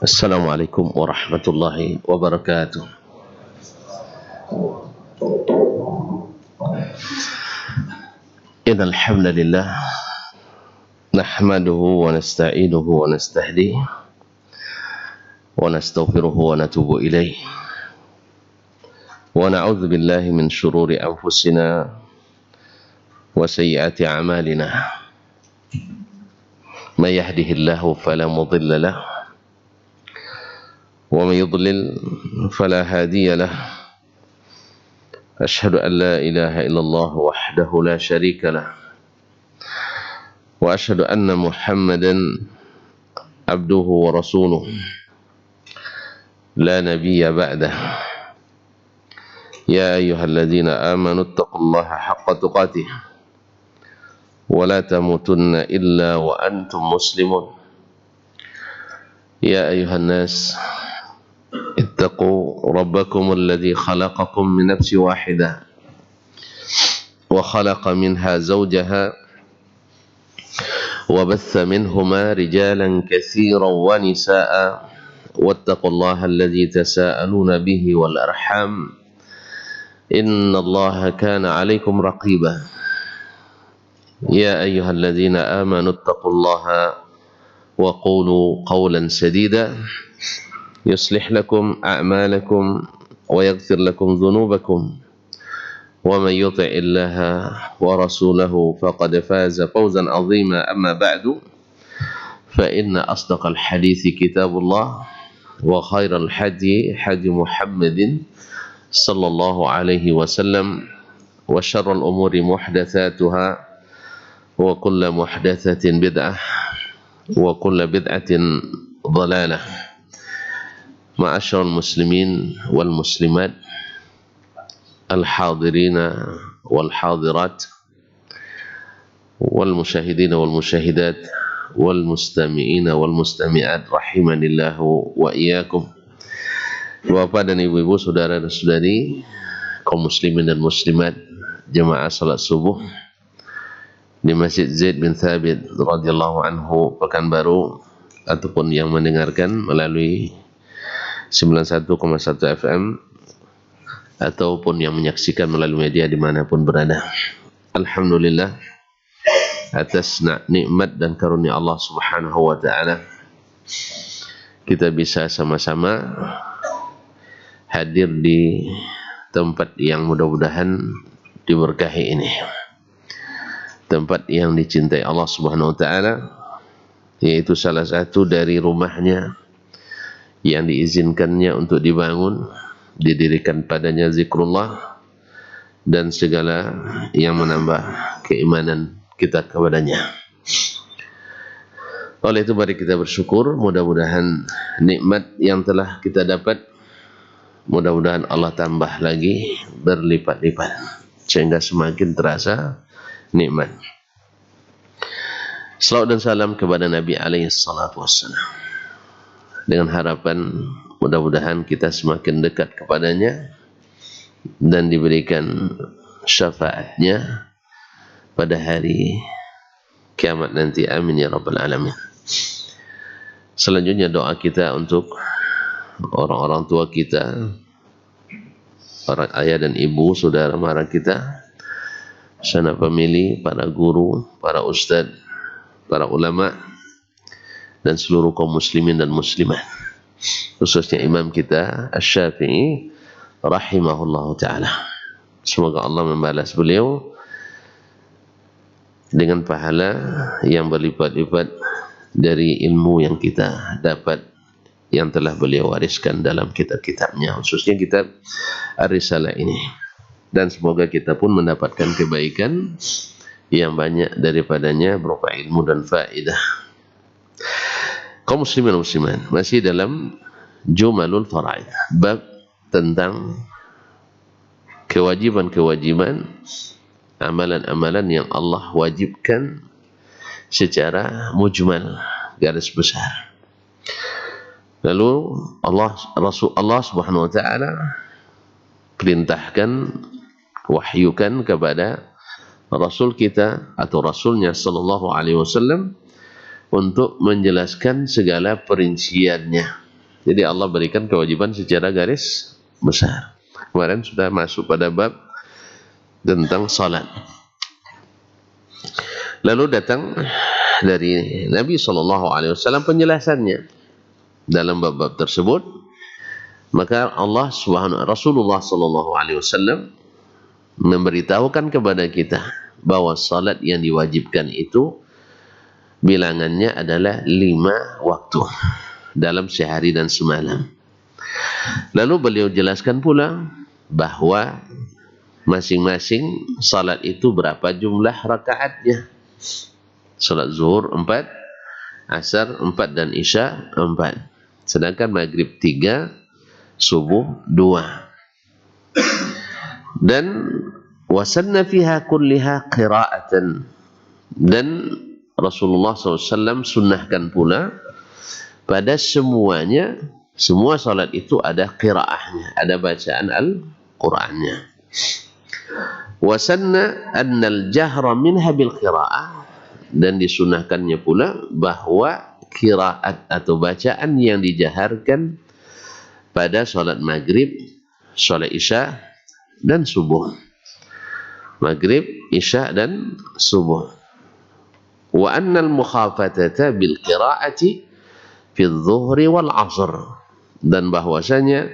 Assalamualaikum warahmatullahi wabarakatuh. Innal hamdalillah nahmaduhu wa nasta'inuhu wa nastahdihi wa nastaghfiruhu wa natubu ilayh. Wa na'udzu billahi min shururi anfusina wa sayyiati a'malina. May yahdihillahu fala mudilla lahu wa may yudlil fala hadiya lahu. Ashhadu an la ilaha illallah wahdahu la syarika lah wa ashhadu anna Muhammadan abduhu wa rasuluh la nabiyya ba'dah. Ya ayyuhalladzina amanu taqullaha haqqa tuqatih wa la tamutunna illa wa antum muslimun. Ya ayyuhan nas ittaqu rabbakum alladhi khalaqakum min nafsin wahidah wa khalaqa minha zawjaha wa batha minhuma rijalan katsiran wa nisaa'a wattaqullaha alladhi tasaaluna bihi wal arham innallaha kana 'alaykum raqiba. Ya ayyuhalladzina amanu ittaqullaha wa qulu qawlan sadida yuslih lakum a'malakum wa yaghfir lakum dhunubakum wa man yuti'illaha wa rasulahu faqad faza fawzan 'azima. Amma ba'du, fa inna asdaqal hadithi kitabullah wa khairal hadi hadi Muhammadin sallallahu alaihi wasallam wa syarrul umuri muhdatsatuha wa kullu muhdatsatin bid'ah wa kullu bid'atin dhalalah. Ma'asyiral muslimin wal muslimat, al-hadirina wal hadirat, wal musyahidina wal musyahidat, wal mustami'ina wal mustami'at, rahimanillahu wa iyyakum. Bapak dan ibu-ibu, saudara dan saudari, kaum muslimin dan muslimat, jemaah salat subuh di Masjid Zaid bin Thabit radhiyallahu anhu Pekanbaru, ataupun yang mendengarkan melalui 91,1 FM ataupun yang menyaksikan melalui media dimanapun berada. Alhamdulillah atas nikmat dan karunia Allah subhanahu wa ta'ala, kita bisa sama-sama hadir di tempat yang mudah-mudahan diberkahi ini, tempat yang dicintai Allah subhanahu wa ta'ala, yaitu salah satu dari rumahnya yang diizinkannya untuk dibangun, didirikan padanya zikrullah dan segala yang menambah keimanan kita kepadanya. Oleh itu mari kita bersyukur, mudah-mudahan nikmat yang telah kita dapat, mudah-mudahan Allah tambah lagi berlipat-lipat sehingga semakin terasa nikmat. Salawat dan salam kepada Nabi alaihi salatu wassalam, dengan harapan mudah-mudahan kita semakin dekat kepadanya dan diberikan syafaatnya pada hari kiamat nanti. Amin ya rabbal alamin. Selanjutnya doa kita untuk orang-orang tua kita, para ayah dan ibu, saudara mara kita, sanak famili, para guru, para ustadz, para ulama, dan seluruh kaum muslimin dan muslimat, khususnya imam kita Asy-Syafi'i rahimahullahu ta'ala. Semoga Allah membalas beliau dengan pahala yang berlipat-lipat dari ilmu yang kita dapat, yang telah beliau wariskan dalam kitab-kitabnya, khususnya kitab Ar-Risalah ini. Dan semoga kita pun mendapatkan kebaikan yang banyak daripadanya berupa ilmu dan faedah. Kaum muslimin dan muslimat, masih dalam Jumalul Fara'id, bab tentang kewajiban-kewajiban, amalan-amalan yang Allah wajibkan secara mujmal, garis besar. Lalu Allah Subhanahu wa taala perintahkan, wahyukan kepada Rasul kita atau Rasulnya sallallahu alaihi wasallam untuk menjelaskan segala perinciannya. Jadi Allah berikan kewajiban secara garis besar. Kemarin sudah masuk pada bab tentang salat. Lalu datang dari Nabi sallallahu alaihi wasallam penjelasannya dalam bab-bab tersebut. Maka Rasulullah sallallahu alaihi wasallam memberitahukan kepada kita bahwa salat yang diwajibkan itu bilangannya adalah 5 waktu dalam sehari dan semalam. Lalu beliau jelaskan pula bahwa masing-masing salat itu berapa jumlah rakaatnya. Salat zuhur 4, asar 4 dan isya 4. Sedangkan maghrib 3, subuh 2. Dan wasanna fiha kulliha qira'atan, dan Rasulullah SAW sunnahkan pula pada semuanya, semua salat itu ada qira'ahnya, ada bacaan Al-Qur'annya. Wasanna annal jahra minha bil qira'ah, dan disunahkannya pula bahwa qira'at atau bacaan yang dijaharkan pada salat maghrib, salat isya dan subuh. Maghrib, isya dan subuh. Wa annal mukhafatata bil qira'ati fi adh-dhuhri wal 'ashr, dan bahwasanya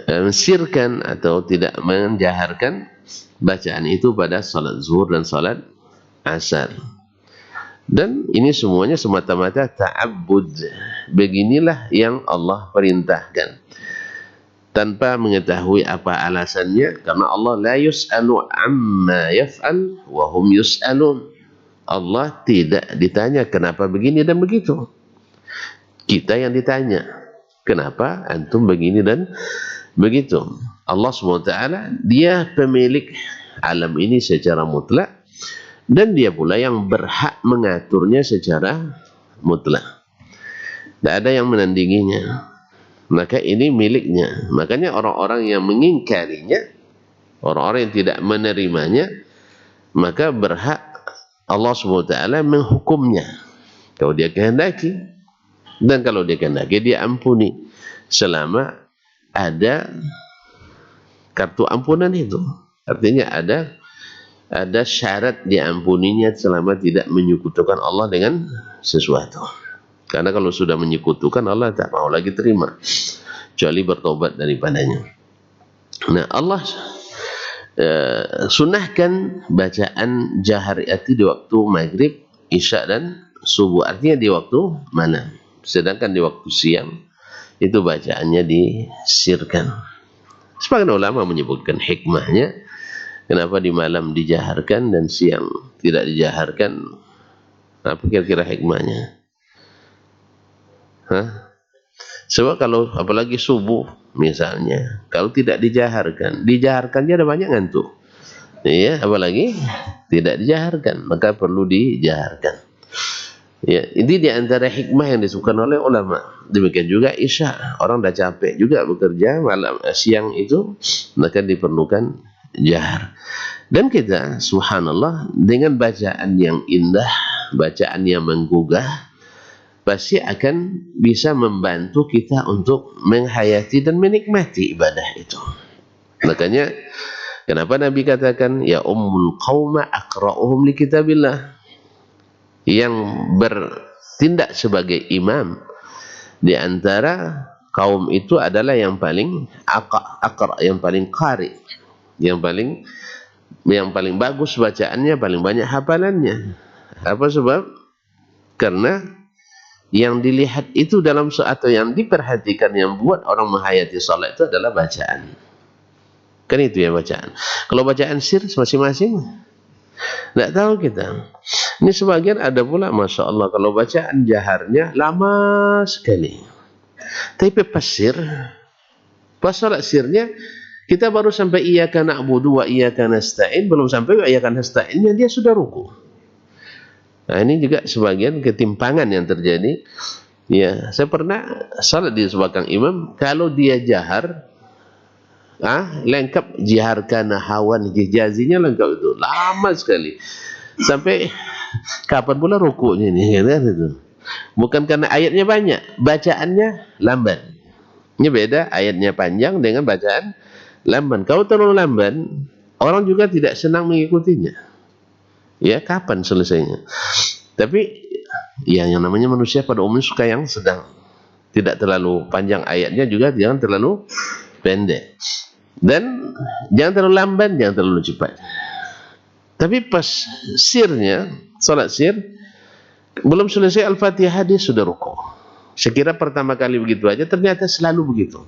mesirkan atau tidak menjaharkan bacaan itu pada salat zuhur dan salat asar. Dan ini semuanya semata-mata ta'abbud. Beginilah yang Allah perintahkan, tanpa mengetahui apa alasannya, karena Allah la yus'alu amma yaf'al wa hum yus'alun. Allah tidak ditanya kenapa begini dan begitu. Kita yang ditanya, kenapa antum begini dan begitu. Allah SWT, dia pemilik alam ini secara mutlak, dan dia pula yang berhak mengaturnya secara mutlak. Tidak ada yang menandinginya. Maka ini miliknya. Makanya orang-orang yang mengingkarinya, orang-orang yang tidak menerimanya, maka berhak Allah SWT menghukumnya kalau dia kehendaki. Dan kalau dia kehendaki, dia ampuni selama ada kartu ampunan itu. Artinya ada syarat diampuninya selama tidak menyekutukan Allah dengan sesuatu. Karena kalau sudah menyekutukan, Allah tak mau lagi terima, kecuali bertobat daripadanya. Nah, Allah sunahkan bacaan jahariyati di waktu maghrib, isya dan subuh. Artinya di waktu malam. Sedangkan di waktu siang itu bacaannya disirkan. Sebagian ulama menyebutkan hikmahnya, kenapa di malam dijaharkan dan siang tidak dijaharkan. Apa kira-kira hikmahnya? Sebab kalau apalagi subuh misalnya, kalau tidak dijaharkannya ada banyak ngantuk. Iya, apalagi tidak dijaharkan, maka perlu dijaharkan. Ya, ini di antara hikmah yang disebutkan oleh ulama. Demikian juga isya, orang dah capek juga bekerja malam siang itu, maka diperlukan jahar. Dan kita subhanallah dengan bacaan yang indah, bacaan yang menggugah, pasti akan bisa membantu kita untuk menghayati dan menikmati ibadah itu. Makanya kenapa Nabi katakan ya ummul qauma aqra'uhum li kitabillah, yang bertindak sebagai imam di antara kaum itu adalah yang paling aqra', yang paling qari, yang paling bagus bacaannya, paling banyak hafalannya. Apa sebab? Karena yang dilihat itu dalam atau yang diperhatikan, yang buat orang menghayati salat itu adalah bacaan. Kan itu ya bacaan. Kalau bacaan sir masing-masing tidak tahu kita. Ini sebagian ada pula, masya Allah, kalau bacaan jaharnya lama sekali. Tapi pas sir, pas salat sirnya, kita baru sampai iyyaka na'budu wa iyyaka nasta'in, belum sampai wa iyyaka nasta'innya dia sudah ruku. Nah, ini juga sebagian ketimpangan yang terjadi Ya, saya pernah salat di belakang imam, kalau dia jahar, lengkap jiharkan hawan hijazinya lengkap itu, lama sekali. Sampai kapan pula rukuknya ini, kan itu. Bukan karena ayatnya banyak, bacaannya lamban. Ini beda, ayatnya panjang dengan bacaan lamban. Kalau terlalu lamban, orang juga tidak senang mengikutinya. Ya, kapan selesainya? Tapi ya, yang namanya manusia pada umumnya suka yang sedang, tidak terlalu panjang ayatnya, juga jangan terlalu pendek, dan jangan terlalu lamban, jangan terlalu cepat. Tapi pas sirnya, salat sir, belum selesai Al-Fatihah dia sudah rukuk. Saya kira pertama kali begitu aja, ternyata selalu begitu.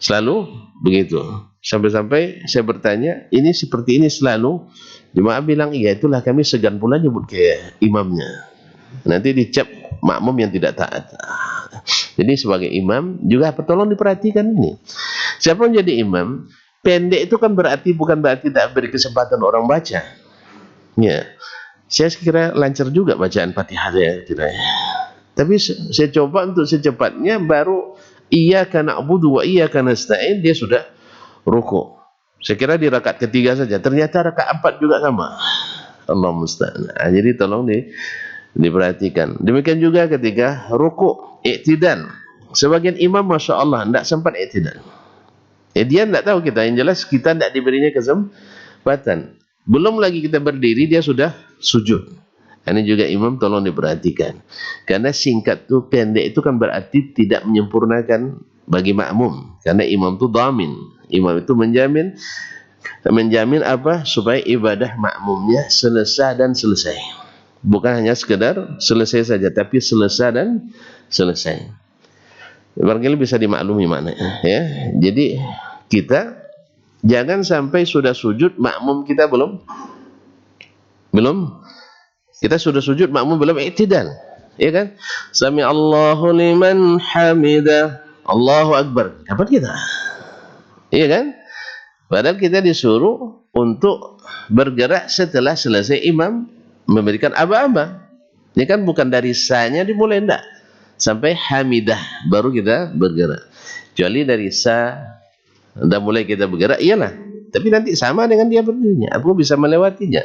Selalu begitu. Sampai-sampai saya bertanya, ini seperti ini selalu? Jemaah bilang, iya, itulah kami segan pula nyebut ke imamnya. Nanti dicap makmum yang tidak taat. Jadi sebagai imam juga tolong diperhatikan ini. Siapa yang jadi imam, pendek itu kan bukan berarti tidak beri kesempatan orang baca. Ya, saya kira lancar juga bacaan Fatihah saya, tidak. Tapi saya coba untuk secepatnya, baru iyyaka na'budu wa iyyaka nasta'in dia sudah rukuk. Saya kira di rakaat ketiga saja, ternyata rakaat 4 juga sama. Allah musta'an. Jadi tolong diperhatikan. Demikian juga ketika rukuk, i'tidal. Sebagian imam masya Allah tidak sempat i'tidal. Dia tidak tahu kita, yang jelas kita tidak diberinya kesempatan. Belum lagi kita berdiri dia sudah sujud. Ini juga imam tolong diperhatikan. Karena singkat itu, pendek itu kan berarti tidak menyempurnakan bagi makmum. Karena imam itu dhamin. Imam itu menjamin apa? Supaya ibadah makmumnya selesai dan selesai. Bukan hanya sekedar selesai saja, tapi selesai dan selesai. Barangkali bisa dimaklumi maknanya, ya. Jadi kita jangan sampai sudah sujud makmum kita belum kita sudah sujud makmum belum i'tidal, ya kan? Sami Allahu liman hamidah, Allahu akbar, kapan kita? Iya kan? Padahal kita disuruh untuk bergerak setelah selesai imam memberikan aba-aba. Ini kan bukan dari sanya dimulai, enggak, sampai hamidah baru kita bergerak. Kecuali dari sa dan mulai kita bergerak, iyalah. Tapi nanti sama dengan dia berdirinya, aku bisa melewatinya.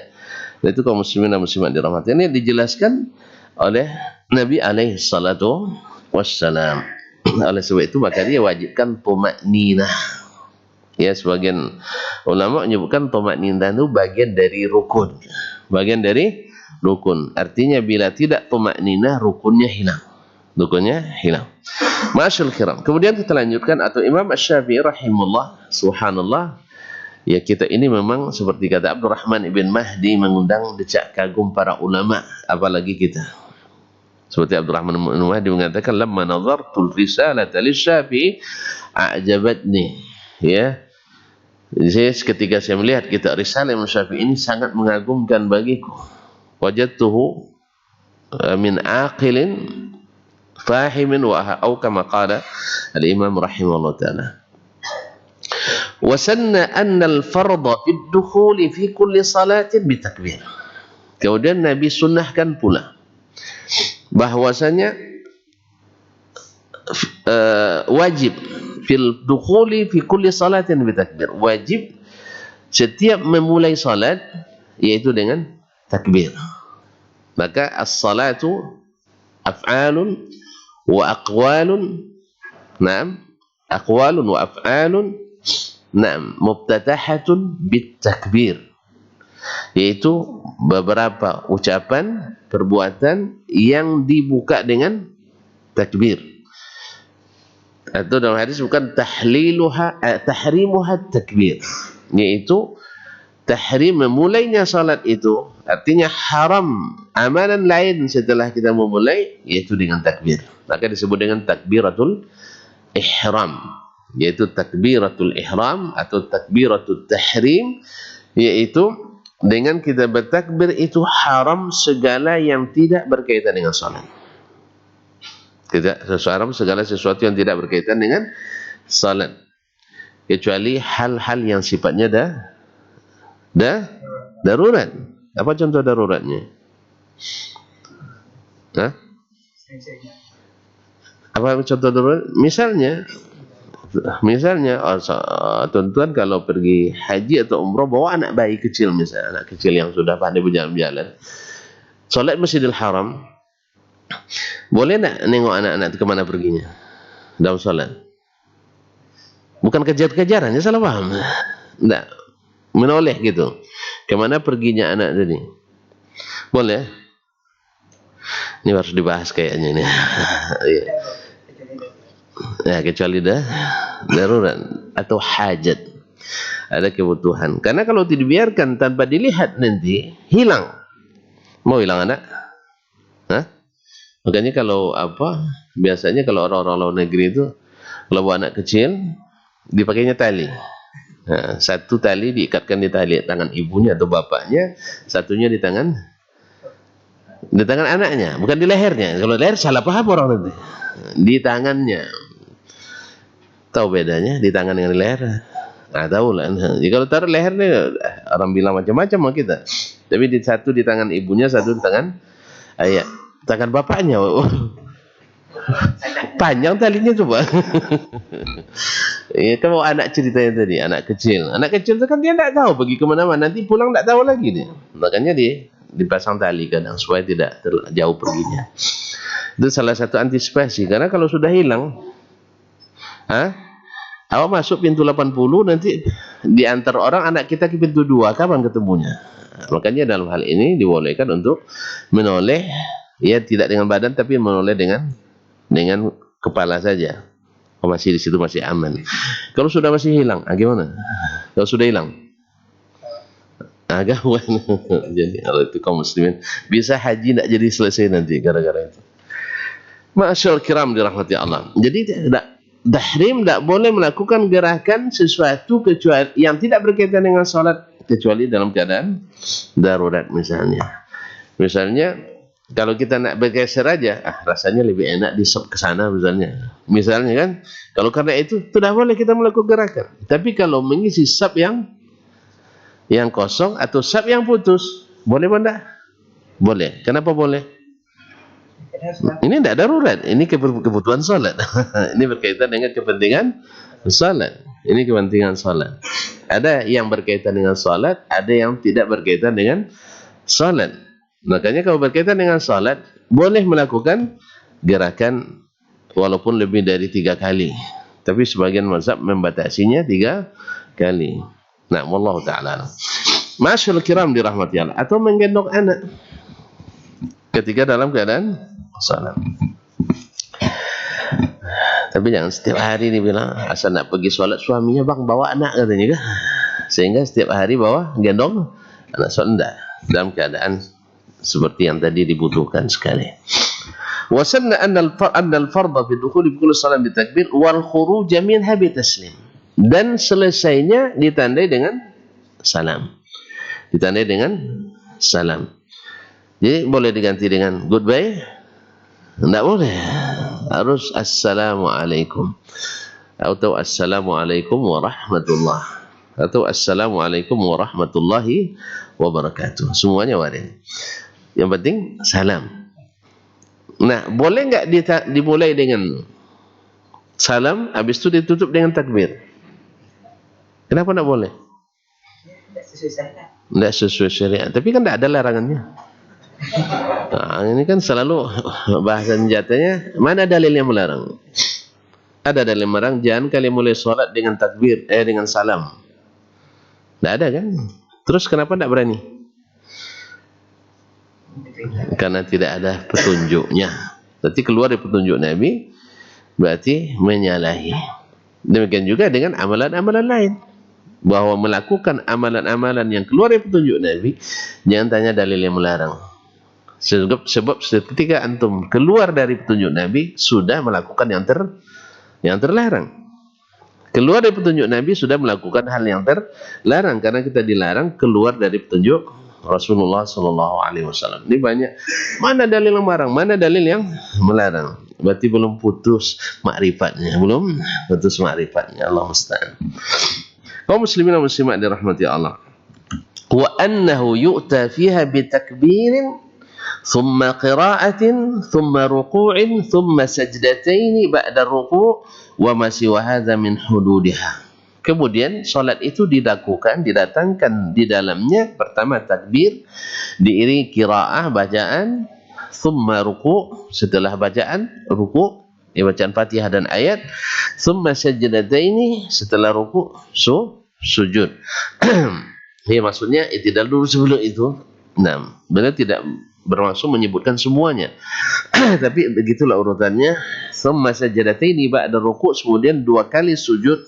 Dan itu kaum muslimin dan muslimat dirahmati. Ini dijelaskan oleh Nabi alaihi salatu wassalam. Oleh sebab itu maka dia wajibkan tumakninah. Ya, sebagian ulama menyebutkan tumakninah itu bagian dari rukun. Bagian dari rukun. Artinya bila tidak tumakninah, rukunnya hilang. Rukunnya hilang. Masyaallah kiram. Kemudian kita lanjutkan, atau Imam Asy-Syafi'i rahimahullah, subhanallah. Ya, kita ini memang seperti kata Abdurrahman ibn Mahdi, mengundang decak kagum para ulama, apalagi kita. Seperti Abdurrahman ibn Mahdi mengatakan, lamma nazartul risalata lisy-Syafi'i a'jabatni. Ya. Jadi ketika saya melihat kitab risalah Imam Syafi'i ini sangat mengagumkan bagiku. Wajadtuhu min aqilin fahimin wa au kama qala al-Imam rahimahullah taala. Wasanna anna al-fardha fi ad-dukhuli fi kulli salatin bitakbir. Kemudian Nabi sunnahkan pula bahwasanya wajib fil dukhuli fi kulli salatin bitakbir. Wajib setiap memulai salat yaitu dengan takbir. Maka as-salatu af'alun wa aqwalun, na'am, aqwalun wa af'alun, na'am, muftatahatun bitakbir, yaitu beberapa ucapan, perbuatan yang dibuka dengan takbir. Atau dalam hadis bukan tahrimuha takbir, yaitu tahrim memulainya salat itu artinya haram amalan lain setelah kita memulai, yaitu dengan takbir. Maka disebut dengan takbiratul ihram, yaitu takbiratul ihram atau takbiratul tahrim, yaitu dengan kita bertakbir itu haram segala yang tidak berkaitan dengan salat. Tidak haram segala sesuatu yang tidak berkaitan dengan salat, kecuali hal-hal yang sifatnya darurat. Apa contoh daruratnya? Hah? Apa contoh darurat? Misalnya tuan-tuan kalau pergi haji atau umrah bawa anak bayi kecil, misalnya anak kecil yang sudah pandai berjalan-jalan, solat Masjidil Haram, boleh tak nengok anak-anak itu kemana perginya dalam solat? Bukan kejar-kejaran, ya salah paham. Tak, menoleh gitu, kemana perginya anak tadi. Boleh? Ini harus dibahas kayaknya ini. Ya, kecuali darurat atau hajat, ada kebutuhan. Karena kalau dibiarkan tanpa dilihat nanti hilang. Mau hilang anak? Hah? Makanya kalau biasanya kalau orang-orang luar negeri itu kalau bawa anak kecil dipakainya tali. Nah, satu tali diikatkan di tangan ibunya atau bapaknya, satunya di tangan anaknya, bukan di lehernya. Kalau leher salah paham orang nanti. Di tangannya. Tahu bedanya di tangan dengan di leher? Nah, tahu lah. Jadi kalau taruh leher nih, orang bilang macam-macam sama kita. Tapi satu di tangan ibunya, satu di tangan tangan bapaknya. Panjang talinya coba. Ya, kalau anak ceritanya tadi, anak kecil itu kan dia tidak tahu pergi kemana-mana, nanti pulang tidak tahu lagi dia. Makanya dipasang tali kadang supaya tidak jauh perginya. Itu salah satu antisipasi, karena kalau sudah hilang, awak masuk pintu 80, nanti diantar orang anak kita ke pintu 2, kapan ketemunya? Makanya dalam hal ini dibolehkan untuk menoleh, ya tidak dengan badan tapi menoleh dengan kepala saja. Masih di situ masih aman. Kalau sudah masih hilang, gimana? Kalau sudah hilang, gawat. Jadi kalau itu kaum muslimin bisa haji tidak jadi selesai nanti gara-gara itu. Ma'asyarul kiram dirahmati Allah. Jadi tahrim tidak boleh melakukan gerakan sesuatu kecuali yang tidak berkaitan dengan salat, kecuali dalam keadaan darurat misalnya. Misalnya kalau kita nak bergeser aja, rasanya lebih enak di sop ke sana misalnya kan. Kalau karena itu tidak boleh kita melakukan gerakan. Tapi kalau mengisi sap yang kosong atau sap yang putus, boleh apa enggak? Boleh. Kenapa boleh? Ini tidak darurat, ini kebutuhan salat. Ini berkaitan dengan kepentingan salat. Ini kepentingan salat. Ada yang berkaitan dengan salat, ada yang tidak berkaitan dengan salat. Makanya kalau berkaitan dengan salat, boleh melakukan gerakan walaupun lebih dari 3 kali. Tapi sebagian mazhab membatasinya 3 kali. Nah, wallahu ta'ala. Masyaallah kiram dirahmati Allah, atau menggendong anak ketika dalam keadaan salat. Tapi jangan setiap hari dibilang asal nak pergi salat suaminya, bang bawa anak katanya kan. Sehingga setiap hari bawa gendong anak salat, enggak. Dalam keadaan seperti yang tadi dibutuhkan sekali. Wasanna anna al-fardha fi dukhuli kulli salat bitakbir wal khuruj minha bitaslim. Dan selesainya ditandai dengan salam. Ditandai dengan salam. Jadi boleh diganti dengan goodbye? Tidak boleh. Harus assalamualaikum. Atau assalamualaikum warahmatullah. Atau assalamualaikum warahmatullahi wabarakatuh. Semuanya warid. Yang penting salam. Nah, boleh enggak dimulai dengan salam, habis itu ditutup dengan takbir? Kenapa enggak boleh? Enggak sesuai syariat. Tapi kan enggak ada larangannya. Nah, ini kan selalu bahasa senjatanya, mana dalil yang melarang? Ada dalil melarang, jangan kalian mulai sholat dengan takbir, dengan salam. Enggak ada kan? Terus kenapa enggak berani? Karena tidak ada petunjuknya. Berarti keluar dari petunjuk Nabi, berarti menyalahi. Demikian juga dengan amalan-amalan lain. Bahwa melakukan amalan-amalan yang keluar dari petunjuk Nabi, jangan tanya dalil yang melarang. Sebab ketika antum keluar dari petunjuk Nabi, sudah melakukan yang terlarang. Keluar dari petunjuk Nabi sudah melakukan hal yang terlarang, karena kita dilarang keluar dari petunjuk Rasulullah SAW. Ini banyak. Mana dalil yang melarang? Mana dalil yang melarang? Berarti belum putus makrifatnya. Belum putus makrifatnya. Allah musta'an. Kaum muslimin dan muslimat dirahmati Allah. Wa annahu yu'ta fiha bitakbirin thumma qira'atin, thumma ruku'in, thumma sajdataini ba'da ruku' wa ma siwa hadza min hududiha. Kemudian salat itu didatangkan di dalamnya pertama takbir, diiringi qiraah bacaan, thumma ruku', setelah bacaan ruku', bacaan Fatihah dan ayat, thumma sajdataini, setelah ruku' sujud. Ini maksudnya i'tidal dulu sebelum itu. Nah, benar tidak bermaksud menyebutkan semuanya. Tapi begitulah urutannya. Thumma sajdataini ba'da ruku', kemudian 2 kali sujud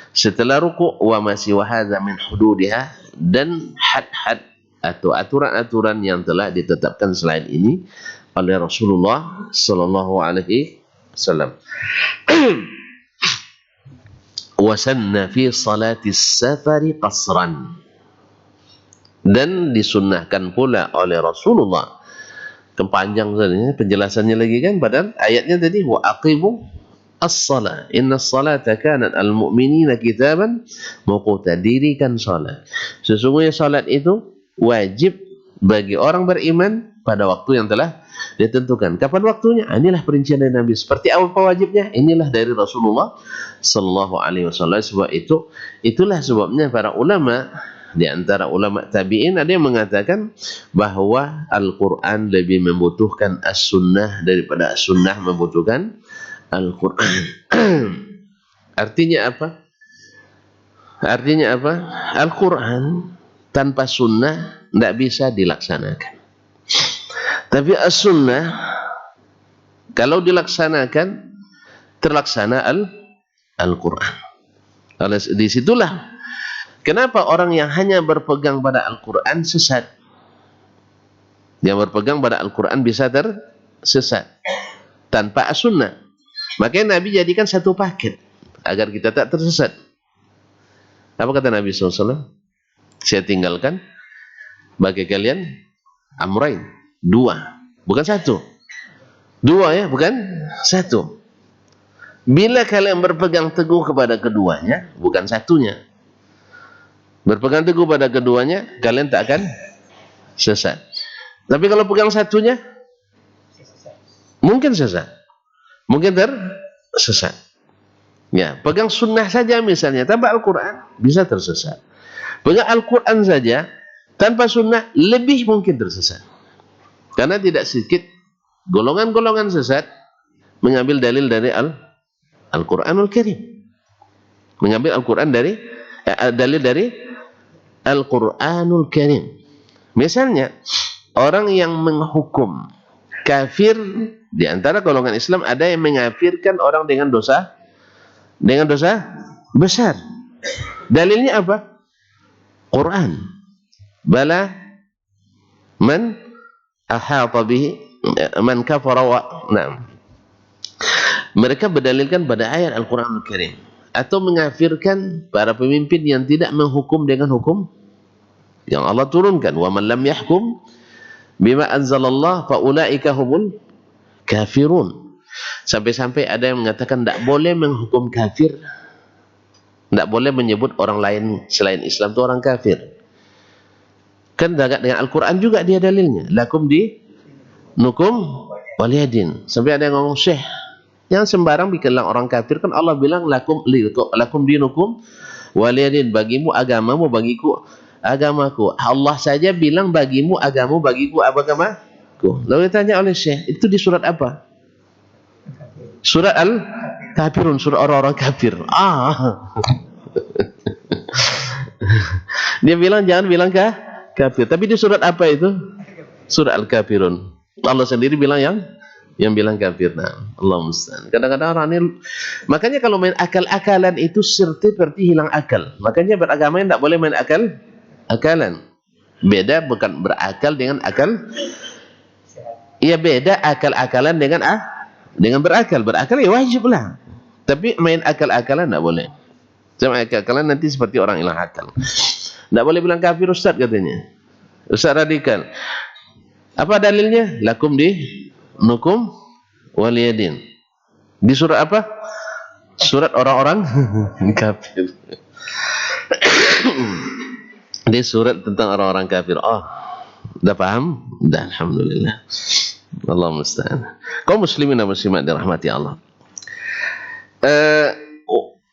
setelah ruku', wa ma siwa hadza min hududiha, dan had-had atau aturan-aturan yang telah ditetapkan selain ini oleh Rasulullah sallallahu alaihi wasallam. Wa sanna fi salati safari qasran, dan disunnahkan pula oleh Rasulullah. Kepanjang tadi penjelasannya lagi kan, padahal ayatnya tadi wa aqimu as-salat innas salata kanat al-mu'minina kitaban mawquta, dirikan salat. Sesungguhnya salat itu wajib bagi orang beriman pada waktu yang telah ditentukan. Kapan waktunya? Inilah perincian dari Nabi. Seperti apa wajibnya? Inilah dari Rasulullah sallallahu alaihi wasallam. Sebab itulah sebabnya para ulama, di antara ulama tabi'in ada yang mengatakan bahwa Al-Quran lebih membutuhkan as-sunnah daripada as-sunnah membutuhkan Al-Quran. Artinya apa? Al-Quran tanpa sunnah tidak bisa dilaksanakan. Tapi as-sunnah kalau dilaksanakan terlaksana Al-Quran. Disitulah kenapa orang yang hanya berpegang pada Al-Quran sesat. Yang berpegang pada Al-Quran bisa tersesat tanpa as-sunnah. Makanya Nabi jadikan satu paket agar kita tak tersesat. Apa kata Nabi SAW? Saya tinggalkan bagi kalian amrain, 2, bukan 1. 2 ya, bukan 1. Bila kalian berpegang teguh kepada keduanya, bukan satunya, berpegang teguh pada keduanya, kalian tak akan sesat. Tapi kalau pegang satunya, mungkin sesat. Mungkin tersesat. Ya, pegang sunnah saja misalnya tanpa Al-Quran bisa tersesat. Pegang Al-Quran saja tanpa sunnah lebih mungkin tersesat. Karena tidak sedikit golongan-golongan sesat mengambil dalil dari Al-Quranul Karim. Mengambil Al-Quran dari dalil dari Al-Quranul Karim. Misalnya orang yang menghukum kafir, di antara golongan Islam ada yang mengkafirkan orang dengan dosa besar. Dalilnya apa? Quran. Bala man ahata bihi man kafara wa na'am. Mereka berdalilkan pada ayat Al-Quranul Karim, atau mengkafirkan para pemimpin yang tidak menghukum dengan hukum yang Allah turunkan. Wa man lam yahkum bima anzalallah fa ulaika humul kafirun. Sampai-sampai ada yang mengatakan tidak boleh menghukum kafir, tidak boleh menyebut orang lain selain Islam itu orang kafir. Kan dengan Al-Quran juga dia dalilnya. Lakum dinukum waliyadin. Sampai ada yang ngomong, Syekh, yang sembarang bilang orang kafir, kan Allah bilang lakum dinukum waliyadin, bagimu agamamu, bagiku agamaku. Allah saja bilang bagimu agamu, bagiku agamaku. Lalu ditanya oleh Syekh, itu di surat apa? Surat Al-Kafirun, surat orang-orang kafir. Dia bilang jangan bilang kafir. Tapi di surat apa itu? Surat Al-Kafirun. Allah sendiri bilang yang bilang kafir. Nah, Allah musta'an. Kadang-kadang orang ini, makanya kalau main akal-akalan itu seperti hilang akal. Makanya beragama tidak boleh main akalan. Beda bukan berakal dengan akal. Iya, beda akal-akalan dengan berakal. Berakal ya wajib lah. Tapi main akal-akalan tidak boleh. Sama akal-akalan nanti seperti orang hilang akal. Tidak boleh bilang kafir Ustaz katanya. Ustaz radikal. Apa dalilnya? Lakum dinukum waliyadin. Di surat apa? Surat orang-orang kafir. Di surat tentang orang-orang kafir. Udah paham? Udah, alhamdulillah. Allah musta'an. Kaum muslimin dan muslimat dirahmati Allah.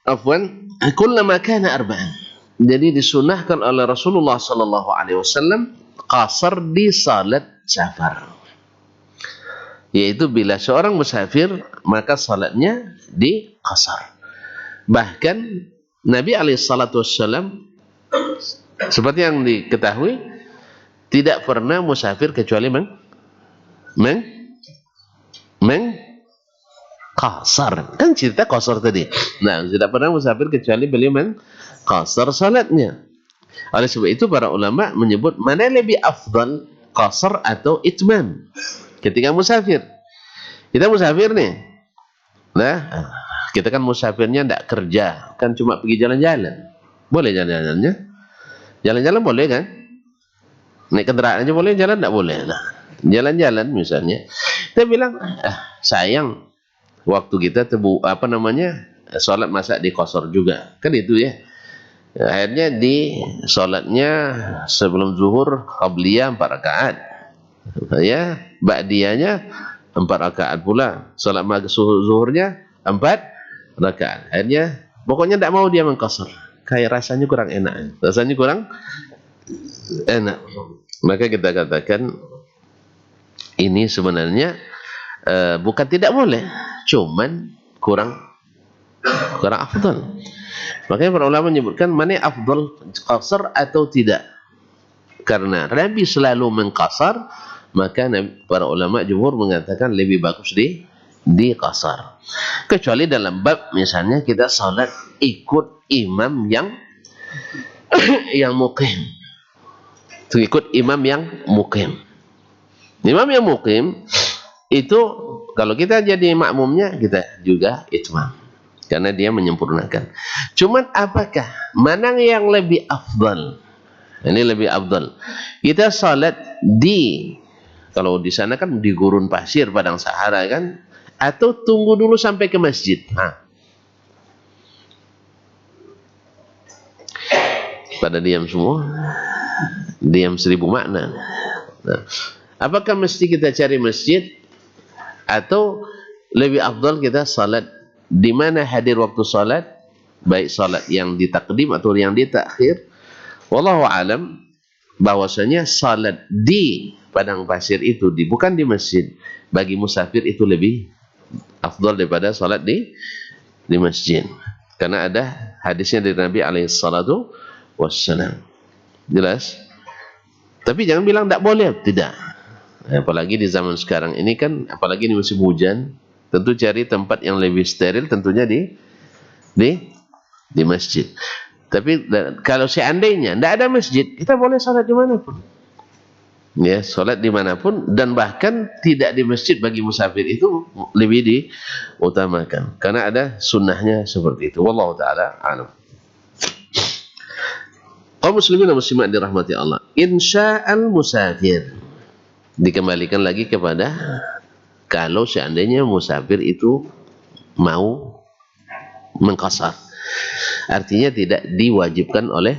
Afwan, kullama kana arba'an. Jadi disunahkan oleh Rasulullah sallallahu alaihi wasallam qasar di salat safar. Yaitu bila seorang musafir maka salatnya di qasar. Bahkan Nabi alaihi salatu wasallam seperti yang diketahui tidak pernah musafir kecuali qasar. Kan cerita qasar tadi. Nah, tidak pernah musafir kecuali beliau qasar salatnya. Oleh sebab itu para ulama menyebut mana lebih afdal, qasar atau itmam ketika musafir. Kita musafir nih. Nah, kita kan musafirnya tidak kerja, kan cuma pergi jalan-jalan. Boleh jalan-jalannya? Jalan-jalan boleh kan? Naik kendaraan aja boleh, jalan tidak boleh. Nah, jalan-jalan misalnya. Kita bilang, sayang waktu kita sholat masa di qasar juga. Kan itu ya. Akhirnya di sholatnya sebelum zuhur qabliyah 4 rakaat. Ya, ba'diyahnya 4 rakaat pula. Sholat maghrib zuhurnya 4 rakaat. Akhirnya pokoknya tidak mau dia mengqasar. Kayak rasanya kurang enak. Rasanya kurang enak. Maka kita katakan ini sebenarnya bukan tidak boleh, cuman kurang afdal. Makanya para ulama menyebutkan mana afdal, qasar atau tidak. Karena Nabi selalu mengqasar, maka para ulama jumhur mengatakan lebih bagus di qasar. Kecuali dalam bab misalnya kita salat ikut imam yang muqim. Ikut imam yang muqim. Imam yang muqim itu kalau kita jadi makmumnya kita juga itmam karena dia menyempurnakan. Cuman apakah mana yang lebih afdal? Ini lebih afdal. Kita salat kalau di sana kan di gurun pasir padang Sahara kan, atau tunggu dulu sampai ke masjid. Pada diam semua. Diam 1000 makna. Nah, apakah mesti kita cari masjid atau lebih afdal kita salat di mana hadir waktu salat, baik salat yang ditakdim atau yang ditakhir? Wallahu alam, bahwasanya salat di padang pasir itu bukan di masjid, bagi musafir itu lebih afdal daripada salat di masjid. Karena ada hadisnya dari Nabi alaihi salatu wassalam. Jelas? Tapi jangan bilang tidak boleh, tidak. Apalagi di zaman sekarang ini kan, apalagi di musim hujan, tentu cari tempat yang lebih steril, tentunya di masjid. Tapi kalau seandainya tidak ada masjid, kita boleh salat dimanapun. Ya, salat dimanapun, dan bahkan tidak di masjid bagi musafir itu lebih diutamakan. Karena ada sunnahnya seperti itu. Wallahu ta'ala a'lam. Kaum muslimin dan muslimat dirahmati Allah. Insya'al musafir. Dikembalikan lagi kepada kalau seandainya musafir itu mau mengqasar. Artinya tidak diwajibkan oleh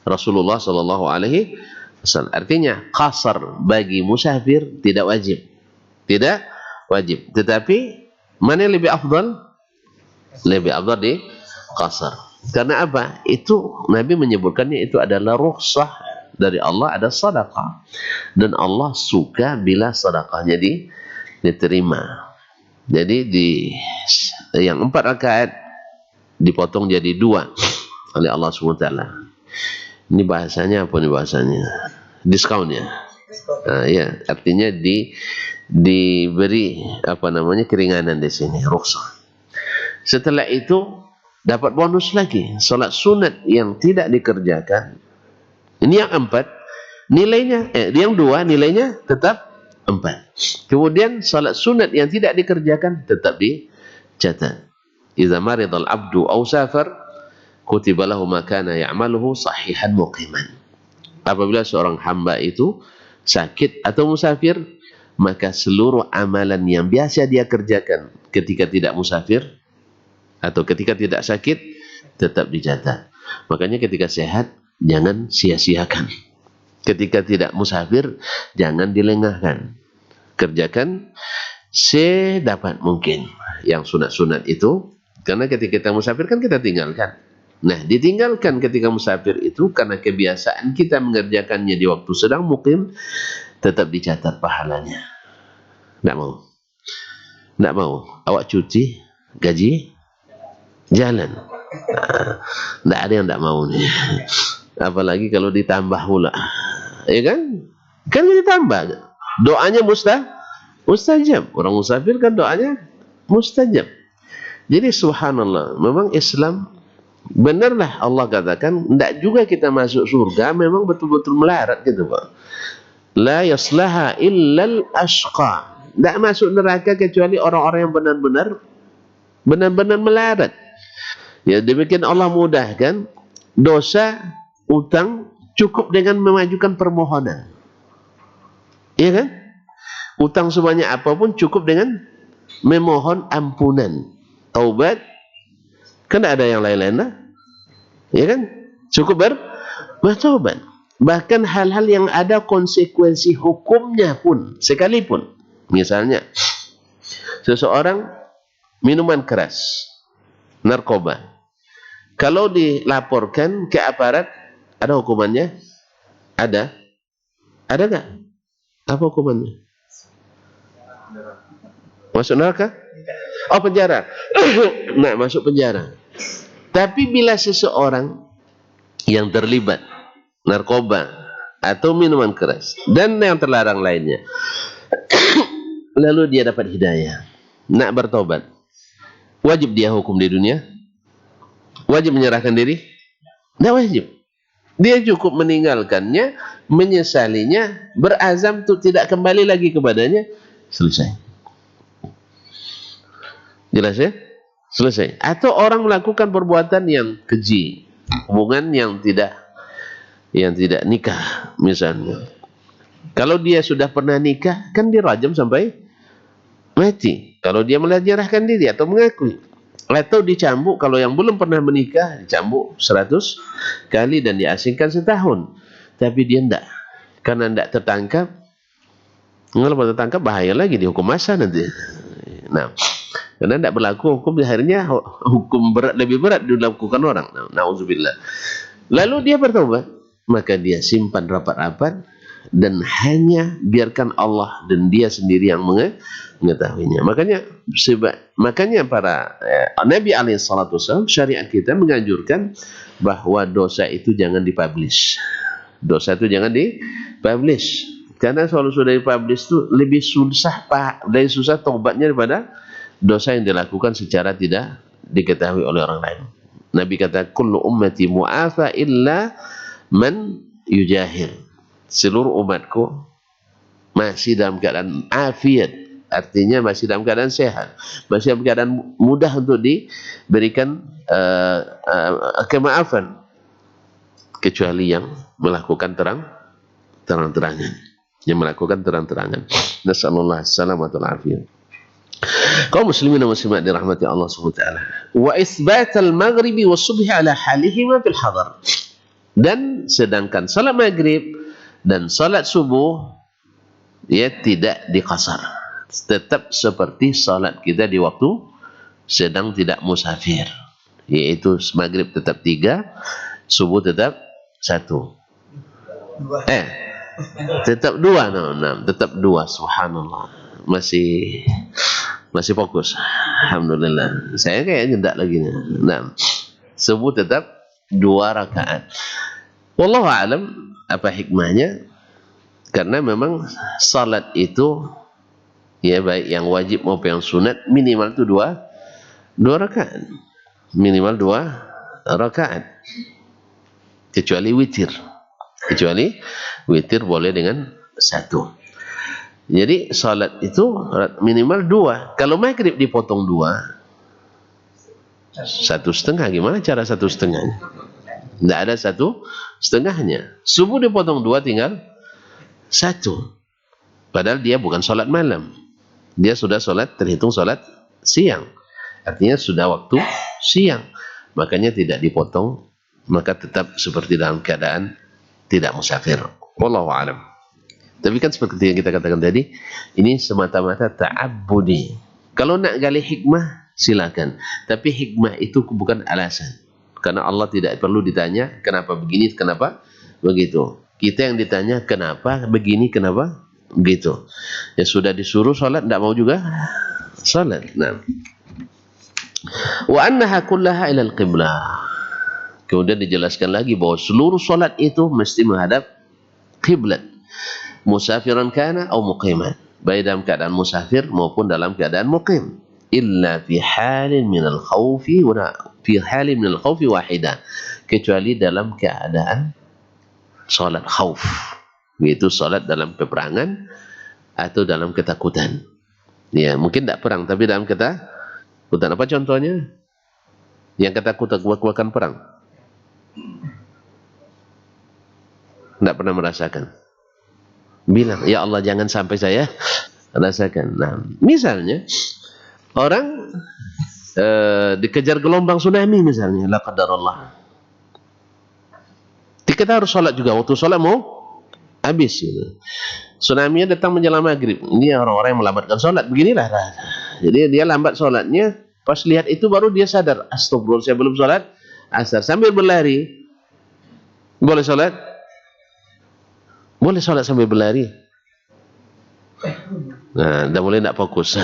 Rasulullah sallallahu alaihi wasallam. Artinya qasar bagi musafir tidak wajib. Tidak wajib. Tetapi mana yang lebih afdal? Lebih afdal di qasar. Karena apa? Itu Nabi menyebutkannya itu adalah rukhsah dari Allah, ada sedekah. Dan Allah suka bila sedekahnya diterima. Jadi yang 4 rakaat dipotong jadi 2 oleh Allah SWT. Ini bahasanya apa nih bahasanya? Diskonnya. Ya, artinya diberi keringanan di sini, rukhsah. Setelah itu dapat bonus lagi, salat sunat yang tidak dikerjakan. Ini yang 4 nilainya, yang 2 nilainya tetap 4. Kemudian salat sunat yang tidak dikerjakan tetap dicatat. Idza maridal abdu aw safar kutiba lahu ma kana ya'maluhu sahihan muqiman. Apabila seorang hamba itu sakit atau musafir, maka seluruh amalan yang biasa dia kerjakan ketika tidak musafir atau ketika tidak sakit tetap dicatat. Makanya ketika sehat jangan sia-siakan. Ketika tidak musafir, jangan dilengahkan. Kerjakan sedapat mungkin yang sunat-sunat itu, karena ketika kita musafir kan kita tinggalkan. Nah, ditinggalkan ketika musafir itu karena kebiasaan kita mengerjakannya di waktu sedang mukim, tetap dicatat pahalanya. Nggak mau. Nggak mau. Awak cuti, gaji, jalan. Nggak ada yang nggak mau nih. Apalagi kalau ditambah pula. Ya kan? Kan ditambah. Doanya mustajab. Orang musafir kan doanya mustajab. Jadi subhanallah, memang Islam benarlah Allah katakan, tidak juga kita masuk surga memang betul-betul melarat gitu Pak. La yaslaha illal ashqa. Tidak masuk neraka kecuali orang-orang yang benar-benar melarat. Ya demikian Allah mudahkan. Dosa, utang cukup dengan memajukan permohonan. Iya kan? Utang sebanyak apapun cukup dengan memohon ampunan. Taubat, kan ada yang lain-lain lah. Ya kan? Cukup bertobat. Bahkan hal-hal yang ada konsekuensi hukumnya pun, sekalipun. Misalnya, seseorang minuman keras, narkoba. Kalau dilaporkan ke aparat, ada hukumannya? Ada? Ada nggak? Apa hukumannya? Masuk neraka? Oh, penjara. Nah, masuk penjara. Tapi bila seseorang yang terlibat narkoba atau minuman keras dan yang terlarang lainnya, lalu dia dapat hidayah, nak bertobat, wajib dia hukum di dunia? Wajib menyerahkan diri? Tidak wajib. Dia cukup meninggalkannya, menyesalinya, berazam untuk tidak kembali lagi kepadanya, selesai. Jelas ya? Selesai. Atau orang melakukan perbuatan yang keji, hubungan yang tidak nikah misalnya. Kalau dia sudah pernah nikah, kan dirajam sampai mati. Kalau dia menyerahkan diri atau mengakui, atau dicambuk. Kalau yang belum pernah menikah, dicambuk 100 kali dan diasingkan setahun. Tapi dia tidak, karena tidak tertangkap. Kalau tertangkap bahaya lagi, dihukum masa nanti. Nah, karena tidak berlaku hukum, akhirnya hukum berat, lebih berat dilakukan orang. Na'udzubillah. Lalu dia bertobat, maka dia simpan rapat-rapat dan hanya biarkan Allah dan dia sendiri yang mengetahuinya. Makanya para Nabi SAW, syariat kita menganjurkan bahwa dosa itu jangan dipublish. Dosa itu jangan dipublish. Karena kalau sudah dipublish itu lebih susah taubatnya daripada dosa yang dilakukan secara tidak diketahui oleh orang lain. Nabi kata, kullu ummati mu'afa illa man yujahir. Seluruh umatku masih dalam keadaan afiat, artinya masih dalam keadaan sehat, masih dalam keadaan mudah untuk diberikan kemaafan, kecuali yang melakukan terang-terangan, Nasallallahu salamatul afiyah. Kaum muslimin dan muslimat dirahmati Allah SWT. Wa isbatal maghribi was subhi ala halihima fil hadar. Dan sedangkan salat maghrib dan salat subuh ya tidak diqasar, tetap seperti salat kita di waktu sedang tidak musafir, yaitu maghrib tetap 3, subuh tetap 1. Tetap 2. Tetap 2. Subhanallah. Masih fokus. Alhamdulillah. Saya kayaknya tidak lagi. Nah, subuh tetap 2 rakaat. Wallahu a'lam apa hikmahnya? Karena memang salat itu ya baik yang wajib maupun yang sunat minimal itu 2 rakaat. Minimal 2 rakaat. Kecuali witir. Boleh dengan 1. Jadi salat itu minimal 2. Kalau maghrib dipotong 2, 1,5. Gimana cara 1,5? Tidak ada 1,5-nya. Subuh dipotong 2, tinggal 1. Padahal dia bukan salat malam. Dia sudah terhitung salat siang. Artinya sudah waktu siang. Makanya tidak dipotong. Maka tetap seperti dalam keadaan tidak musafir. Wallahu a'lam. Tapi kan seperti yang kita katakan tadi, ini semata-mata ta'abbudi. Kalau nak gali hikmah, silakan. Tapi hikmah itu bukan alasan. Karena Allah tidak perlu ditanya, kenapa begini, kenapa begitu. Kita yang ditanya, kenapa begini, kenapa begitu. Ya sudah disuruh salat, tidak mau juga salat. Nah. Wa annaha kullaha ilal qiblah. Kemudian dijelaskan lagi bahwa seluruh salat itu mesti menghadap kiblat. Musafiran kana atau muqiman, baik dalam keadaan musafir maupun dalam keadaan muqim. Illa fi halin minal khawfi wa fi halin minal khawfi wahida, kecuali dalam keadaan salat khauf, yaitu salat dalam peperangan atau dalam ketakutan. Ya, mungkin tidak perang tapi dalam ketakutan. Apa contohnya? Yang ketakutan perang. Tidak pernah merasakan. Bilang, ya Allah jangan sampai saya rasakan. Nah, misalnya orang dikejar gelombang tsunami misalnya, la qadarullah. Kita harus sholat juga, waktu sholat mau habis. Tsunami-nya datang menjelang maghrib. Ini orang-orang yang melambatkan sholat, beginilah. Jadi dia lambat sholatnya, pas lihat itu baru dia sadar, astagfirullah saya belum sholat asar. Sambil berlari, boleh sholat? Boleh sholat sambil berlari. Nah, dah boleh tak fokus.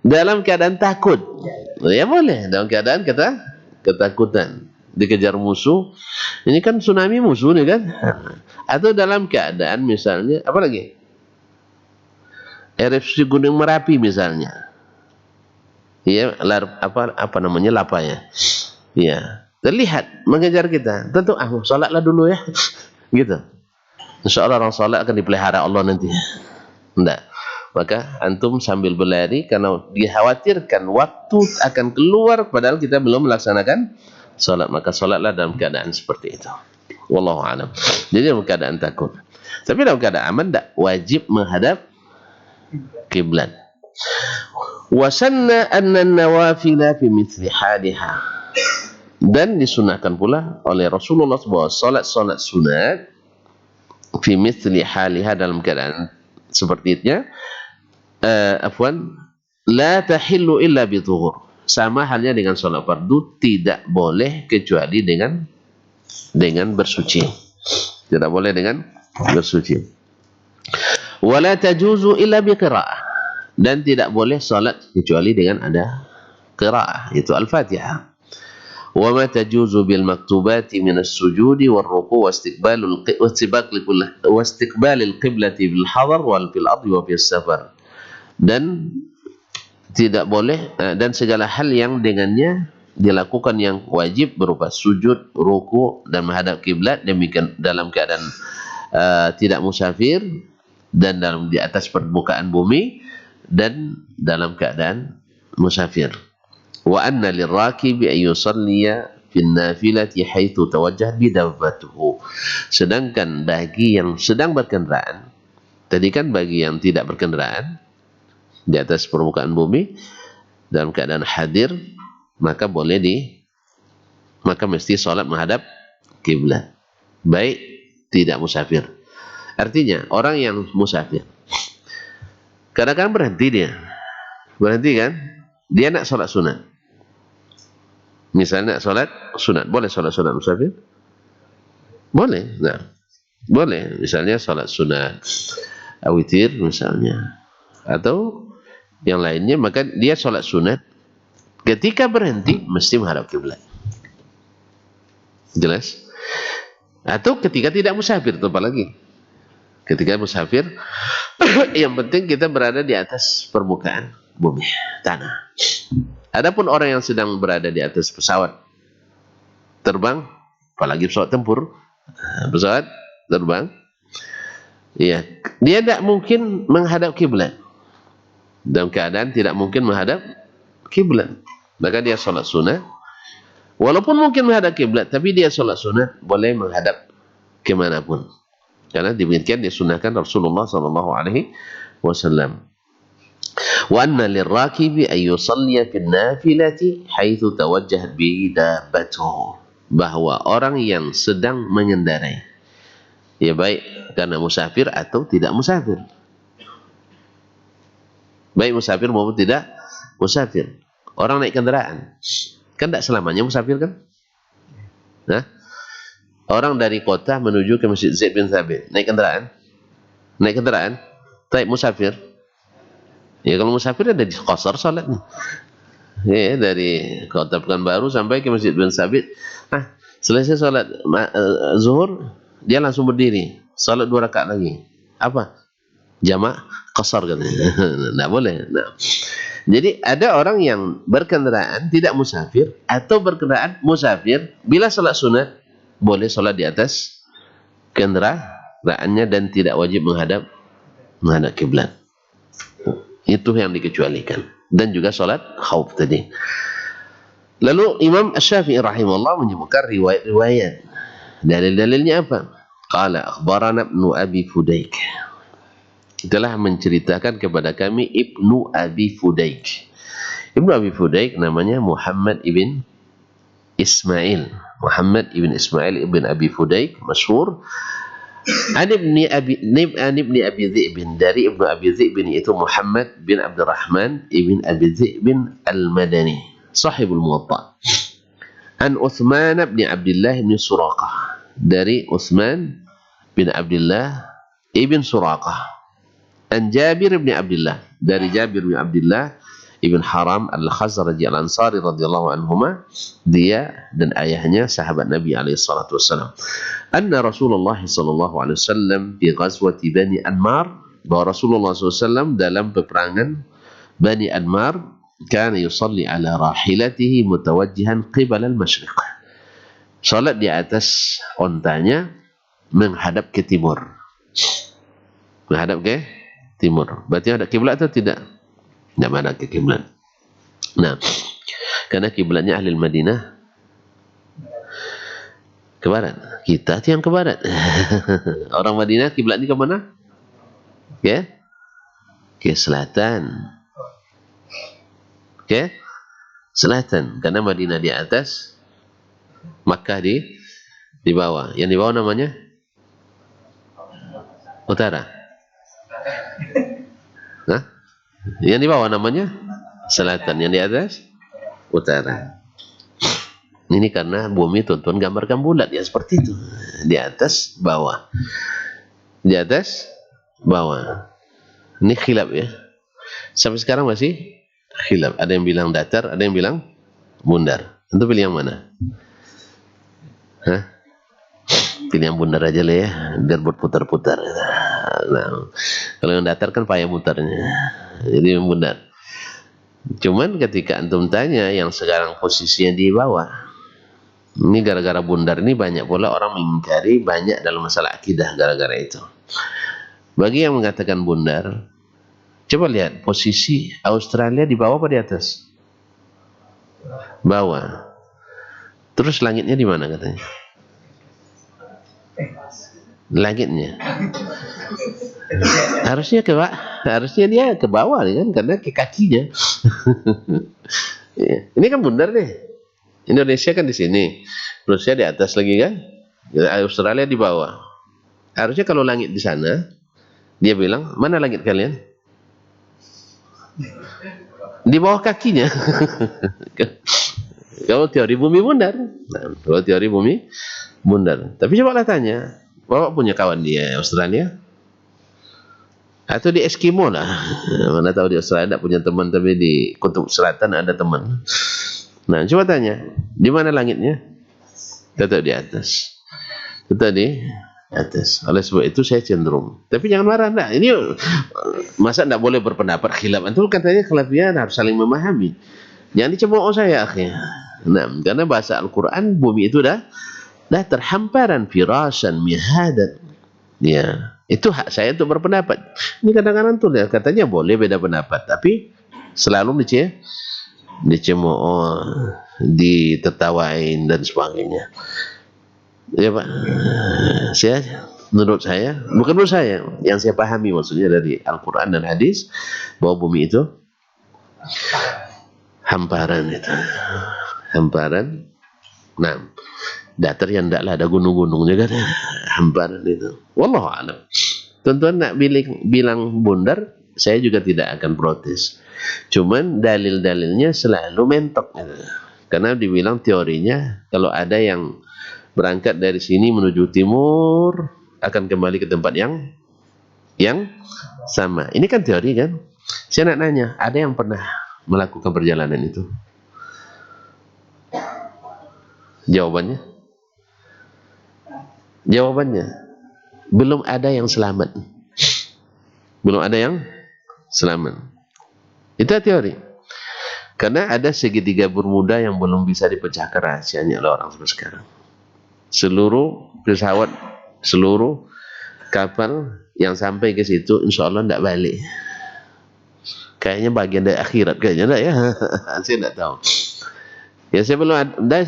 Dalam keadaan takut, ya boleh. Dalam keadaan ketakutan, dikejar musuh. Ini kan tsunami musuh nih kan. Atau dalam keadaan misalnya, apa lagi? Erupsi Gunung Merapi misalnya. Ya, apa namanya, lapanya. Ya, terlihat mengejar kita. Tentu sholatlah dulu ya. Gitu. Insyaallah orang salat akan dipelihara Allah nanti. Enggak. Maka antum sambil berlari karena dikhawatirkan waktu akan keluar padahal kita belum melaksanakan salat, maka salatlah dalam keadaan seperti itu. Wallahu a'lam. Jadi dalam keadaan takut. Tapi dalam keadaan aman tidak wajib menghadap kiblat. Wa sanna anna an-nawafila fi mithli haliha. Dan disunahkan pula oleh Rasulullah bahwa salat-salat sunat fi mithli haliha, dalam keadaan seperti itu, la tahillu illa bi dhuhur. Sama halnya dengan salat fardu, tidak boleh kecuali dengan bersuci. Tidak boleh dengan bersuci. Wala tajuzu illa bi qiraah. Dan tidak boleh salat kecuali dengan ada qiraah, itu Al-Fatihah. وما تجوز بالمكتوبات من السجود والركوع واستقبال القبلة بالحضر وفي الأرض وفي السفر. Dan tidak boleh, dan segala hal yang dengannya dilakukan yang wajib berupa sujud, ruku dan menghadap kiblat, demikian dalam keadaan tidak musafir dan di atas permukaan bumi dan dalam keadaan musafir. Wa anna lirrakibi an yusalliya fin nafilati haitsu tawajjahat bidabbatuhu. Sedangkan bagi yang sedang berkendaraan, tadi kan bagi yang tidak berkendaraan di atas permukaan bumi dalam keadaan hadir, maka mesti salat menghadap kiblat. Baik tidak musafir. Artinya orang yang musafir kadang-kadang berhenti kan? Dia nak salat sunat. Misalnya salat sunat, boleh salat sunat musafir? Boleh. Nah, boleh. Misalnya salat sunat witir misalnya, atau yang lainnya, maka dia salat sunat. Ketika berhenti mesti menghadap kiblat. Jelas? Atau ketika tidak musafir, itu apalagi. Ketika musafir, yang penting kita berada di atas permukaan bumi, tanah. Adapun orang yang sedang berada di atas pesawat terbang, apalagi pesawat tempur, pesawat terbang, ya, dia tidak mungkin menghadap kiblat. Dalam keadaan tidak mungkin menghadap kiblat, maka dia salat sunat. Walaupun mungkin menghadap kiblat, tapi dia salat sunat, boleh menghadap kemanapun. Karena demikian disunahkan Rasulullah SAW. Wa anna lirrakibi an yusalliya fin nafilati haitsu tawajjahat bi dabbatuhu. Bahwa orang yang sedang mengendarai Ya baik karena musafir atau tidak musafir. Baik musafir maupun tidak musafir. Orang naik kendaraan, kan tidak selamanya musafir kan? Nah, orang dari kota menuju ke Masjid Zaid bin Thabit, naik kendaraan? Naik kendaraan? Naik musafir? Ya kalau musafir ada di qasar salatnya. Ya, dari kota Pekanbaru sampai ke Masjid bin Thabit. Nah, selesai salat zuhur, dia langsung berdiri, salat 2 rakaat lagi. Apa? Jamak qasar katanya. Tidak boleh. Nah, jadi ada orang yang berkendaraan tidak musafir atau berkendaraan musafir, bila salat sunat boleh salat di atas kendaraannya dan tidak wajib menghadap kiblat. Itu yang dikecualikan. Dan juga salat khauf tadi. Lalu Imam Asy-Syafi'i rahimahullah menyebutkan riwayat-riwayat. Dalil-dalilnya apa? Qala akhbarana Ibnu Abi Fudaik. Telah menceritakan kepada kami Ibnu Abi Fudaik. Ibnu Abi Fudaik namanya Muhammad ibn Ismail. Muhammad ibn Ismail ibn Abi Fudaik masyhur. An ibni Abi Dhi'b, dari Ibnu Abi Dhi'b itu Muhammad bin Abdurrahman ibn Abi Dhi'b al-Madani, sahibul Muwatta. An Uthman bin Abdullah bin Suraqah, dari Uthman bin Abdullah ibn Suraqah. An Jabir bin Abdullah, dari Jabir bin Abdullah ibn Haram al-Khazraji al-Ansari radhiyallahu anhuma, dia dan ayahnya sahabat Nabi alaihi salatu wasallam. Anna Rasulullah sallallahu alaihi wasallam fi ghazwati Bani Anmar, bahwa Rasulullah SAW dalam peperangan Bani Anmar, kana yusalli ala rahilatihi mutawajjihan qibala al-masyriq. Salat di atas ontanya menghadap ke timur. Menghadap ke timur. Berarti ada kiblat atau tidak? Tidak ada ke kiblat. Nah, karena kiblatnya ahli Madinah ke barat. Kita yang ke barat. Orang Madinah kiblatnya ke mana? Ke selatan. Ke selatan. Karena Madinah di atas, Makkah di bawah. Yang di bawah namanya utara. Nah, yang di bawah namanya selatan, yang di atas utara. Ini karena bumi tuan-tuan gambarkan bulat ya, seperti itu. Di atas bawah. Di atas bawah. Ini khilaf ya. Sampai sekarang masih khilaf. Ada yang bilang datar, ada yang bilang bundar. Tentu pilih yang mana? Hah? Pilih yang bundar aja lah ya, biar berputar-putar. Nah, kalau yang datar kan payah mutarnya. Jadi yang bundar. Cuman ketika antum tanya yang sekarang posisinya di bawah, ini gara-gara bundar ini banyak pula orang mengingkari banyak dalam masalah akidah gara-gara itu. Bagi yang mengatakan bundar, coba lihat posisi Australia di bawah apa di atas? Bawah. Terus langitnya di mana katanya? Langitnya harusnya harusnya dia ke bawah kan, karena ke kakinya. Ini kan bundar nih. Indonesia kan di sini, Rusia di atas lagi kan, Australia di bawah. Harusnya kalau langit di sana, dia bilang mana langit kalian? Di bawah kakinya. Kalau teori bumi bundar. Nah, kalau teori bumi bundar. Tapi cobalah tanya, Bapak punya kawan di Australia? Atau di Eskimo lah. Mana tahu di Australia tidak punya teman, tapi di Kutub Selatan ada teman. Nah, coba tanya, di mana langitnya? Tetap di atas. Tetap di atas. Oleh sebab itu saya cenderung. Tapi jangan marah, enggak. Ini masa enggak boleh berpendapat khilaf? Itu katanya kelebihan harus saling memahami. Jangan dicemooh saya, akhirnya. Nah, karena bahasa Al-Quran bumi itu dah terhamparan, firasan, mihadan. Ya, itu hak saya untuk berpendapat. Ini kadang-kadang tuh ya, katanya boleh beda pendapat, tapi selalu dicemooh, ditertawain dan sebagainya. Ya Pak, menurut saya, bukan menurut saya, yang saya pahami maksudnya dari Al-Quran dan hadis, bahwa bumi itu hamparan itu. Hamparan. Nah, datar yang tidaklah ada gunung-gunungnya kan, hamparan itu. Wallahu a'lam. Tuan-tuan nak bilang bundar, saya juga tidak akan protes. Cuman dalil-dalilnya selalu mentok gitu. Karena dibilang teorinya kalau ada yang berangkat dari sini menuju timur akan kembali ke tempat yang sama. Ini kan teori kan? Saya nak nanya, ada yang pernah melakukan perjalanan itu? Jawabannya belum ada yang selamat. Belum ada yang selamat. Itu teori. Karena ada segitiga Bermuda yang belum bisa dipecahkan rahasianya oleh orang sampai sekarang. Seluruh pesawat, seluruh kapal yang sampai ke situ insya Allah tidak balik. Kayaknya bagian dari akhirat kayaknya enggak ya. Saya tidak tahu. Ya saya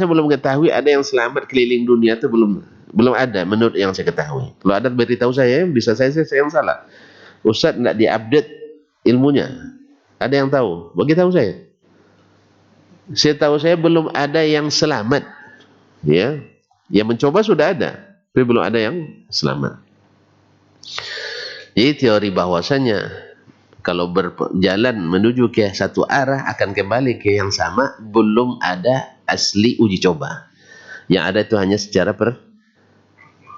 belum mengetahui ada yang selamat keliling dunia itu belum ada menurut yang saya ketahui. Kalau ada beritahu saya, bisa saya yang salah. Ustaz tidak diupdate ilmunya. Ada yang tahu? Beritahu saya. Saya tahu saya belum ada yang selamat. Ya, yang mencoba sudah ada, tapi belum ada yang selamat. Jadi teori bahwasanya kalau berjalan menuju ke satu arah akan kembali ke yang sama, belum ada asli uji coba. Yang ada itu hanya secara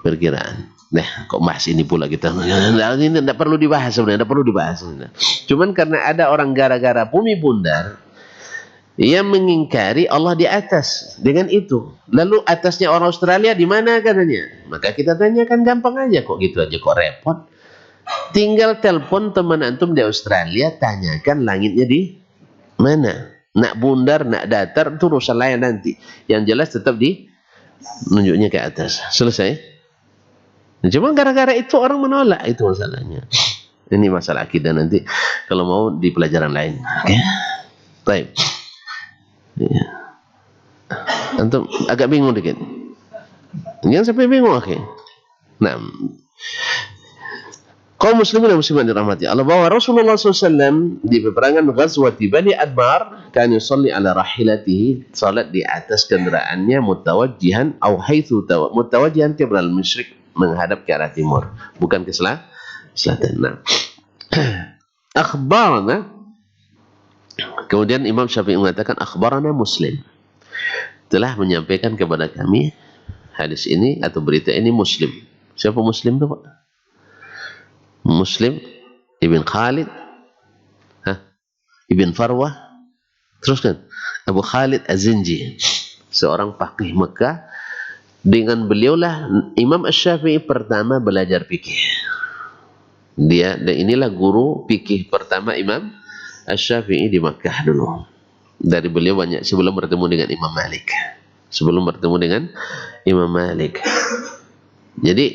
perkiraan. Nah, kok bahas ini pula kita? Ini tidak perlu dibahas sebenarnya, tidak perlu dibahas sebenarnya. Cuman karena ada orang gara-gara bumi bundar yang mengingkari Allah di atas dengan itu. Lalu atasnya orang Australia di mana katanya? Maka kita tanyakan gampang aja, kok gitu aja kok repot. Tinggal telepon teman antum di Australia, tanyakan langitnya di mana. Nak bundar, nak datar, itu urusan lain nanti. Yang jelas tetap di nunjuknya ke atas. Selesai. Cuma gara-gara itu orang menolak, itu masalahnya. Ini masalah akidah nanti kalau mau di pelajaran lain. Oke. Baik. Ya. Antum agak bingung dikit. Jangan sampai bingung, oke. Nah, kaum muslimin dan muslimat dirahmati Allah, bahwa Rasulullah SAW di peperangan Ghazwati Bani Adbar kan yusalli ala rahilatihi, salat di atas kenderaannya mutawajjihan au haitsu mutawajjihan qibla al-masyriq, menghadap ke arah timur, bukan ke selatan. Nah, akhbarana, kemudian Imam Syafi'i mengatakan akhbarana Muslim, telah menyampaikan kepada kami hadis ini atau berita ini Muslim. Siapa Muslim itu, Pak? Muslim Ibn Khalid, Ibn Farwah, terus kan Abu Khalid Az-Zinji, seorang faqih Mekah. Dengan beliaulah Imam Asy-Syafi'i pertama belajar fikih. Dan inilah guru fikih pertama Imam Asy-Syafi'i di Mekah dulu. Dari beliau banyak sebelum bertemu dengan Imam Malik. Jadi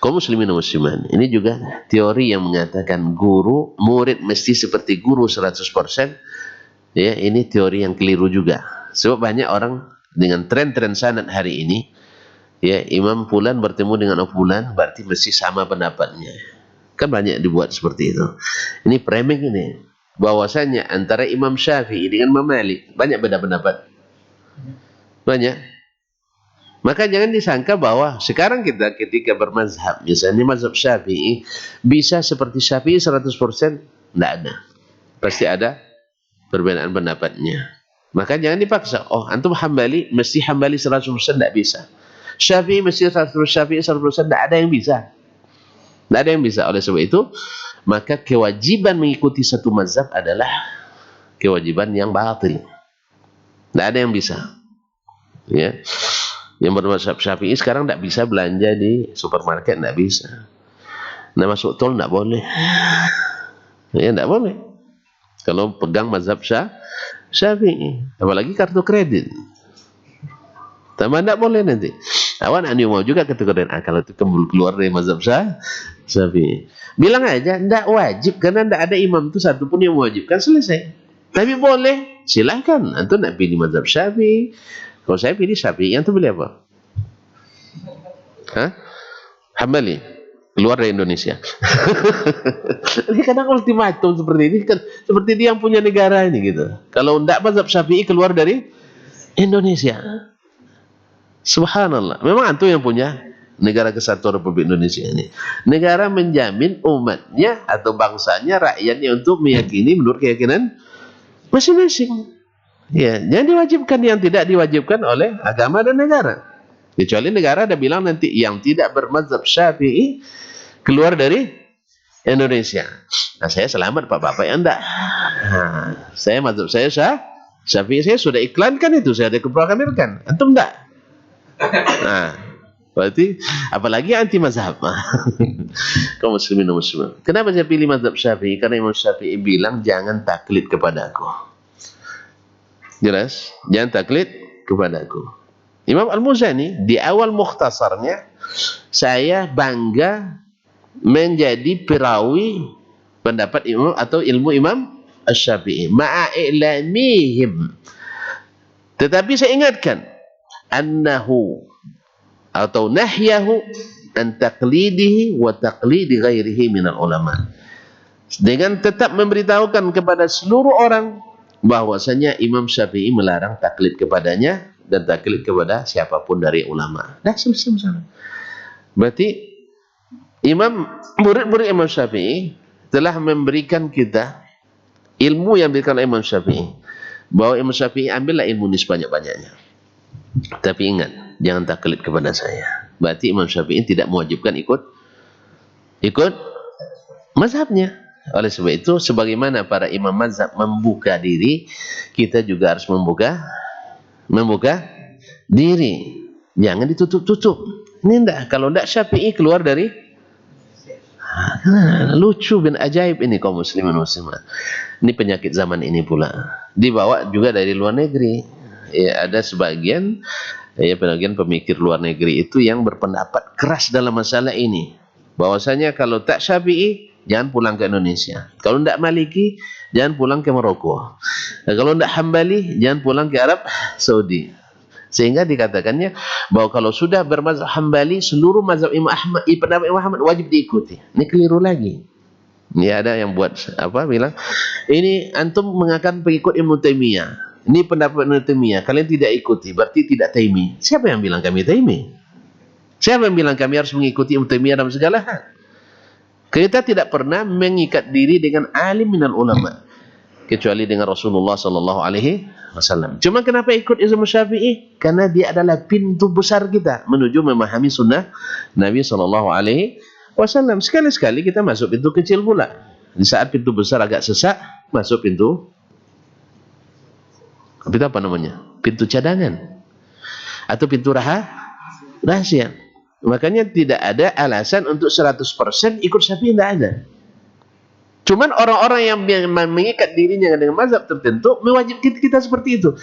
kaum muslimin dan muslimat, ini juga teori yang mengatakan guru murid mesti seperti guru 100%. Ya, ini teori yang keliru juga. Sebab banyak orang dengan tren-tren sanad hari ini, ya, Imam fulan bertemu dengan fulan berarti mesti sama pendapatnya. Kan banyak dibuat seperti itu. Ini framing ini. Bahwasanya antara Imam Syafi'i dengan Imam Malik banyak beda pendapat. Banyak. Maka jangan disangka bahwa sekarang kita ketika bermazhab, misalnya mazhab Syafi'i, bisa seperti Syafi'i 100%, tidak ada. Pasti ada perbedaan pendapatnya. Maka jangan dipaksa, oh antum Hambali, mesti Hambali 100%, tidak bisa. Syafi'i mesti 100%, Syafi'i 100%, tidak ada yang bisa. Tidak ada yang bisa. Oleh sebab itu, maka kewajiban mengikuti satu mazhab adalah kewajiban yang batil. Tidak ada yang bisa. Ya. Yang bermazhab Syafi'i sekarang tidak bisa belanja di supermarket, tidak bisa. Nah, masuk tol tidak boleh. Ya, tidak boleh. Kalau pegang mazhab Syafi'i, apalagi kartu kredit, tambah tidak boleh nanti. Awan anu mau juga kategori kalau itu keluar dari mazhab Syafi'i. Bilang aja tidak wajib, karena tidak ada imam itu satu pun yang mewajibkan, selesai. Tapi boleh, silakan. Antum nak pilih mazhab Syafi'i. Kalau saya pilih Syafi'i, yang tu pilih apa? Hambali, keluar dari Indonesia. Ini kadang ultimatum seperti ini kan, seperti dia yang punya negara ini gitu. Kalau tidak mazhab Syafi'i, keluar dari Indonesia. Subhanallah. Memang antum yang punya negara kesatuan Republik Indonesia ini. Negara menjamin umatnya atau bangsanya, rakyatnya untuk meyakini menurut keyakinan masing-masing. Ya, yang diwajibkan, yang tidak diwajibkan oleh agama dan negara. Kecuali negara ada bilang nanti yang tidak bermazhab Syafi'i keluar dari Indonesia. Nah, saya selamat Pak Bapak yang enggak. Nah, saya mazhab saya Syafi'i, saya sudah iklankan itu, saya ada proklamirkan. Antum enggak? Nah, berarti apalagi anti mazhab. Kaum muslimin dan muslimat. Kenapa saya pilih mazhab Syafi'i? Karena Imam Syafi'i bilang jangan taklid kepadaku. Jelas? Jangan taklid kepadaku. Imam Al-Muzani di awal mukhtasarnya, saya bangga menjadi perawi pendapat imam atau ilmu Imam Asy-Syafi'i ma'a'lamihim. Tetapi saya ingatkan annahu atau nahyahu an taqlidihi wa taqlidi ghairihi minal ulama. Dengan tetap memberitahukan kepada seluruh orang bahwasanya Imam Syafi'i melarang taklid kepadanya dan taklid kepada siapapun dari ulama. Dah selesai. Berarti murid-murid Imam Syafi'i telah memberikan kita ilmu yang diberikan oleh Imam Syafi'i. Bahwa Imam Syafi'i ambillah ilmu ini sebanyak-banyaknya. Tapi ingat, jangan taklid kepada saya. Berarti Imam Syafi'i tidak mewajibkan ikut mazhabnya. Oleh sebab itu, sebagaimana para imam mazhab membuka diri, kita juga harus membuka diri. Jangan ditutup-tutup. Ini enggak, kalau enggak Syafi'i keluar dari lucu bin ajaib ini kaum muslimin muslimat. Ini penyakit zaman ini pula. Dibawa juga dari luar negeri. Ya, ada sebagian pemikir luar negeri itu yang berpendapat keras dalam masalah ini. Bahwasanya kalau tak Syafi'i jangan pulang ke Indonesia. Kalau tidak Maliki, jangan pulang ke Maroko. Kalau tidak Hambali, jangan pulang ke Arab Saudi. Sehingga dikatakannya bahwa kalau sudah bermazhab Hambali, seluruh mazhab Imam Ahmad, pendapat Imam Ahmad wajib diikuti. Ini keliru lagi. Ini ada yang buat bilang, ini antum mengakan pengikut Ibnu Taimiyah. Ini pendapat Ibnu Taimiyah, kalian tidak ikuti, berarti tidak Taimi. Siapa yang bilang kami Taimi? Siapa yang bilang kami harus mengikuti Ibnu Taimiyah dalam segala hal? Kita tidak pernah mengikat diri dengan alim minal ulama kecuali dengan Rasulullah sallallahu alaihi wasallam. Cuma kenapa ikut Imam Syafi'i? Karena dia adalah pintu besar kita menuju memahami sunnah Nabi sallallahu alaihi wasallam. Sekali-sekali kita masuk pintu kecil pula. Di saat pintu besar agak sesak, masuk pintu apa namanya? Pintu cadangan atau pintu rahasia. Makanya tidak ada alasan untuk 100% ikut Syafi'i, tidak ada. Cuman orang-orang yang mengikat dirinya dengan mazhab tertentu mewajibkan kita seperti itu.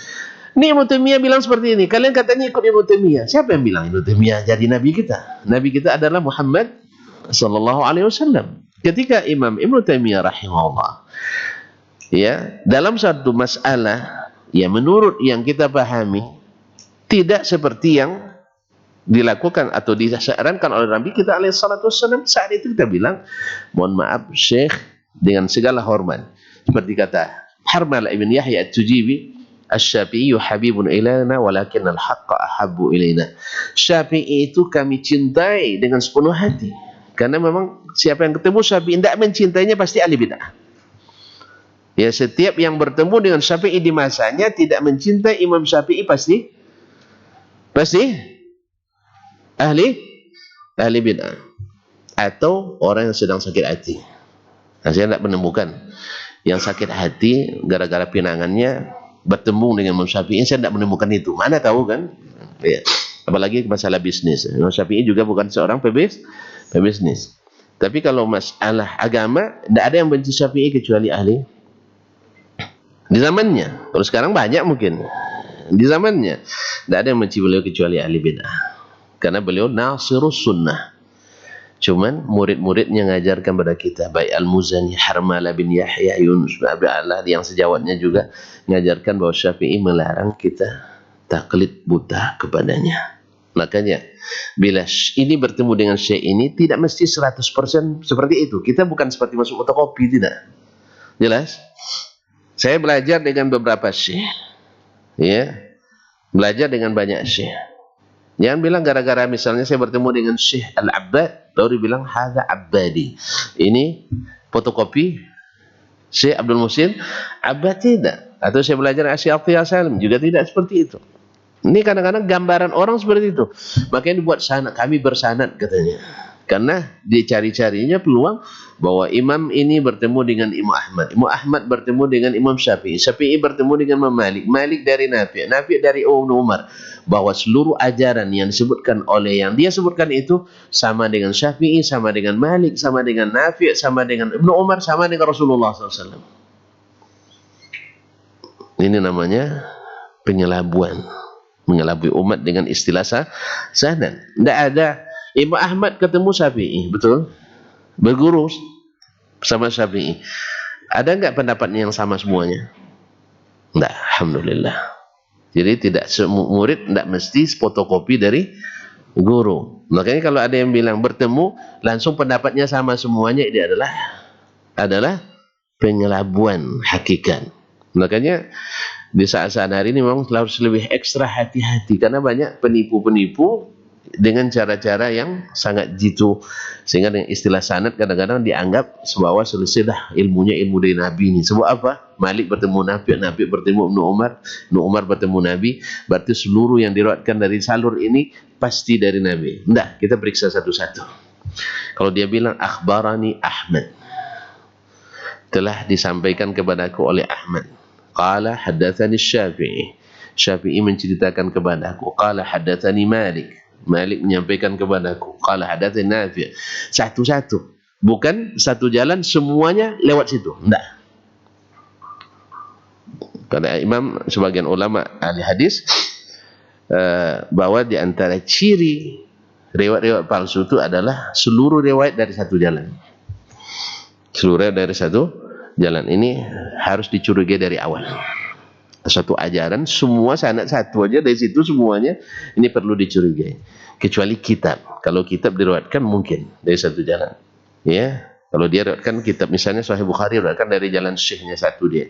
Ini Ibnu Taimiyah bilang seperti ini, kalian katanya ikut Ibnu Taimiyah. Siapa yang bilang Ibnu Taimiyah jadi nabi kita? Nabi kita adalah Muhammad sallallahu alaihi wasallam. Ketika Imam Ibnu Taimiyah rahimahullah, ya, dalam satu masalah ya menurut yang kita pahami tidak seperti yang dilakukan atau disarankan oleh Nabi kita alaihi salatu wassalam, saat itu kita bilang, mohon maaf Syekh, dengan segala hormat, seperti kata Harmalah ibn Yahya At-Tujibi, Asy-Syafi'i habibun ilaina walakin al-haqqa ahabbu ilaina. Syafi'i itu kami cintai dengan sepenuh hati, karena memang siapa yang ketemu Syafi'i tidak mencintainya pasti ahli bid'ah. Ya, setiap yang bertemu dengan Syafi'i di masanya tidak mencintai Imam Syafi'i pasti ahli bid'ah atau orang yang sedang sakit hati. Nah, saya tidak menemukan yang sakit hati gara-gara pinangannya bertemu dengan Imam Syafi'i. Saya tidak menemukan itu. Mana tahu kan? Ya. Apalagi masalah bisnis. Imam Syafi'i juga bukan seorang pebisnis. Tapi kalau masalah agama, tidak ada yang benci Syafi'i kecuali ahli di zamannya. Kalau sekarang banyak mungkin. Di zamannya tidak ada yang benci beliau kecuali ahli bid'ah. Karena beliau nasirus sunnah. Cuman murid-muridnya ngajarkan pada kita, baik Al-Muzani, Harmalah bin Yahya, Yunus bin Abdullah yang sejawatnya juga ngajarkan bahwa Syafi'i melarang kita taklid buta kepadanya. Makanya bila ini bertemu dengan syekh ini tidak mesti 100% seperti itu. Kita bukan seperti masuk fotokopi, tidak. Jelas? Saya belajar dengan beberapa syekh. Ya. Belajar dengan banyak syekh. Jangan bilang gara-gara misalnya saya bertemu dengan Syekh Al-Abbad, baru bilang hadza Abbadi. Ini fotokopi Syekh Abdul Muhsin Abbad, tidak. Atau saya belajar Syekh Atiyah Salim, juga tidak seperti itu. Ini kadang-kadang gambaran orang seperti itu. Makanya dibuat sanad, kami bersanad katanya. Karena dicari-carinya peluang bahwa imam ini bertemu dengan Imam Ahmad, Imam Ahmad bertemu dengan Imam Syafi'i, Syafi'i bertemu dengan Imam Malik, Malik dari Nafi', Nafi' dari Ibnu Umar, bahwa seluruh ajaran yang disebutkan oleh yang dia sebutkan itu sama dengan Syafi'i, sama dengan Malik, sama dengan Nafi', sama dengan Ibnu Umar, sama dengan Rasulullah SAW. Ini namanya penyelabuan, mengelabui umat dengan istilah sanad. Tidak ada Imam Ahmad ketemu Syafi'i, betul? Berguru sama Syafi'i. Ada enggak pendapatnya yang sama semuanya? Tidak, alhamdulillah. Jadi tidak semua murid tidak mesti fotokopi dari guru. Makanya kalau ada yang bilang bertemu langsung pendapatnya sama semuanya, ini adalah penyelabuan hakikat. Makanya di saat-saat hari ini memang harus lebih ekstra hati-hati karena banyak penipu-penipu dengan cara-cara yang sangat jitu, sehingga dengan istilah sanad kadang-kadang dianggap bahwa selesai dah ilmunya ilmu dari Nabi ini. Sebab apa? Malik bertemu Nafi', Nafi' bertemu Ibnu Umar, Ibnu Umar bertemu Nabi, berarti seluruh yang diriwayatkan dari salur ini pasti dari Nabi. Enggak, kita periksa satu-satu. Kalau dia bilang akhbarani Ahmad, telah disampaikan kepadaku oleh Ahmad, qala haddatsani Syafi'i, Syafi'i menceritakan kepadaku, qala haddatsani Malik, Malik menyampaikan kepadaku, qala hadatsani Nafi'. Satu-satu, bukan satu jalan semuanya lewat situ. Enggak. Pada imam sebagian ulama ahli hadis bahwa di antara ciri riwayat-riwayat palsu itu adalah seluruh riwayat dari satu jalan. Seluruh dari satu jalan ini harus dicurigai dari awal. Satu ajaran semua sanad satu aja dari situ semuanya, ini perlu dicurigai. Kecuali kitab, kalau kitab diriwayatkan mungkin dari satu jalan, ya. Kalau dia riwayatkan kitab misalnya Sahih Bukhari riwayatkan dari jalan syekhnya satu dia,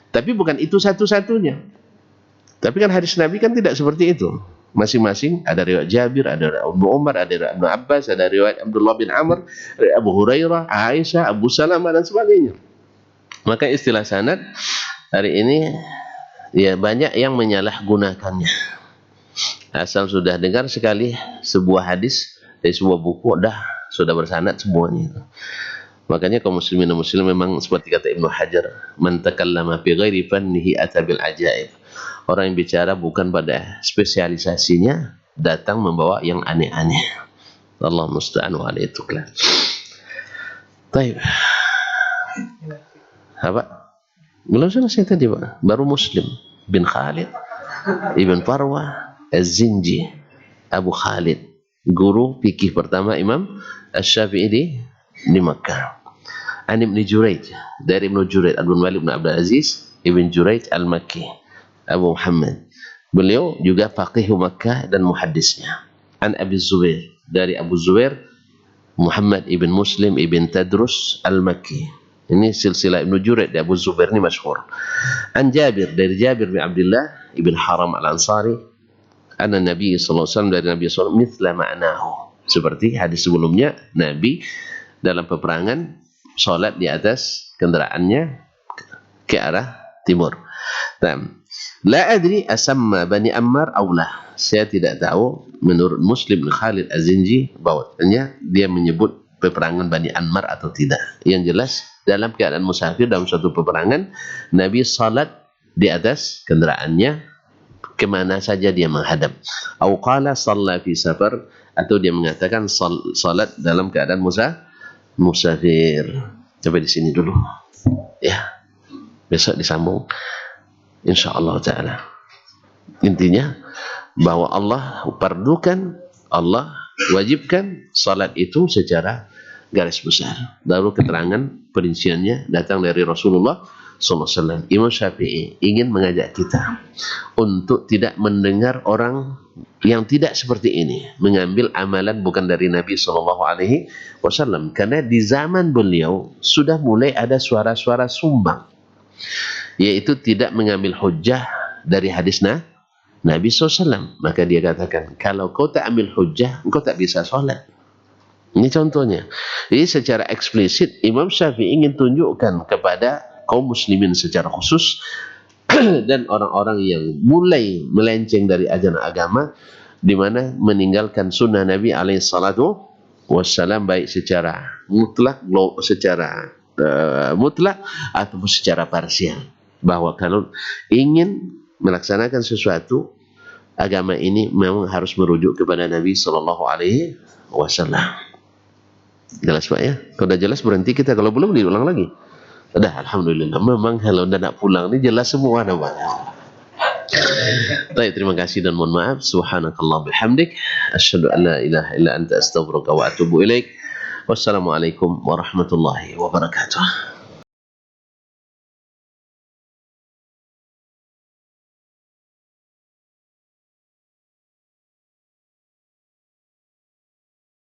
tapi bukan itu satu-satunya. Tapi kan hadis Nabi kan tidak seperti itu. Masing-masing ada riwayat Jabir, ada riwayat Abu Umar, ada riwayat Ibnu Abbas, ada riwayat Abdullah bin Amr, Abu Hurairah, Aisyah, Abu Salamah dan sebagainya. Maka istilah sanad hari ini ya banyak yang menyalahgunakannya. Asal sudah dengar sekali sebuah hadis dari sebuah buku, sudah bersanad semuanya. Makanya kaum muslimin dan muslim memang seperti kata Ibnu Hajar, man takallama fi ghairi fannihi ata bil ajaib. Orang yang bicara bukan pada spesialisasinya datang membawa yang aneh-aneh. Allah musta'an wa alaihi tuklan. Baik. Apa? Belum selesai tadi, Pak. Baru Muslim bin Khalid Ibn Farwah Az-Zinji, Abu Khalid, guru fikih pertama Imam Asy-Syafi'i di Makkah. An Ibn Jurayj, dari Ibn Jurayj Abdul Malik bin Abdul Aziz Ibn Jurayj Al-Makki, Abu Muhammad. Beliau juga faqih Makkah dan muhaddisnya. An Abi Zubair, dari Abu Zubair Muhammad ibn Muslim ibn Tadrus Al-Makki. Ini silsilah Ibn Jurayj dari Abu Zubair ini masyhur. An Jabir, dari Jabir bin Abdullah ibn Haram Al-Ansari, anna Nabi sallallahu alaihi wasallam, dari Nabi sallallahu alaihi wasallam, mithla ma'nahu, seperti hadis sebelumnya, Nabi dalam peperangan salat di atas kendaraannya ke arah timur. La adri asamma Bani Ammar aw la. Saya tidak tahu menurut Muslim bin Khalid Az-Zinji bahwasanya dia menyebut peperangan Bani Ammar atau tidak. Yang jelas dalam keadaan musafir dalam suatu peperangan, Nabi salat di atas kendaraannya kemana saja dia menghadap. Au qala shalla fi safar, atau dia mengatakan salat dalam keadaan musafir. Sampai di sini dulu. Ya. Besok disambung insyaallah taala. Intinya bahwa Allah pardukan, Allah wajibkan salat itu secara garis besar. Lalu keterangan perinciannya datang dari Rasulullah SAW. Imam Syafi'i ingin mengajak kita untuk tidak mendengar orang yang tidak seperti ini, mengambil amalan bukan dari Nabi SAW. Karena di zaman beliau sudah mulai ada suara-suara sumbang, yaitu tidak mengambil hujjah dari hadis Nabi SAW. Maka dia katakan, kalau kau tak ambil hujjah, engkau tak bisa sholat. Ini contohnya. Jadi secara eksplisit Imam Syafi'i ingin tunjukkan kepada kaum muslimin secara khusus dan orang-orang yang mulai melenceng dari ajaran agama, di mana meninggalkan sunnah Nabi alaihissalatu wassalam, baik secara mutlak, mutlak ataupun secara parsial. Bahwa kalau ingin melaksanakan sesuatu, agama ini memang harus merujuk kepada Nabi sallallahu alaihi wasallam. Jelas Pak ya? Kalau udah jelas berhenti kita, kalau belum diulang lagi. Udah, alhamdulillah. Memang kalau udah nak pulang ini jelas semua namanya. Baik, terima kasih dan mohon maaf. Subhanakallah bihamdik, asyhadu an la ilaha illa anta astaghfiruka wa atubu ilaik. Wassalamualaikum warahmatullahi wabarakatuh.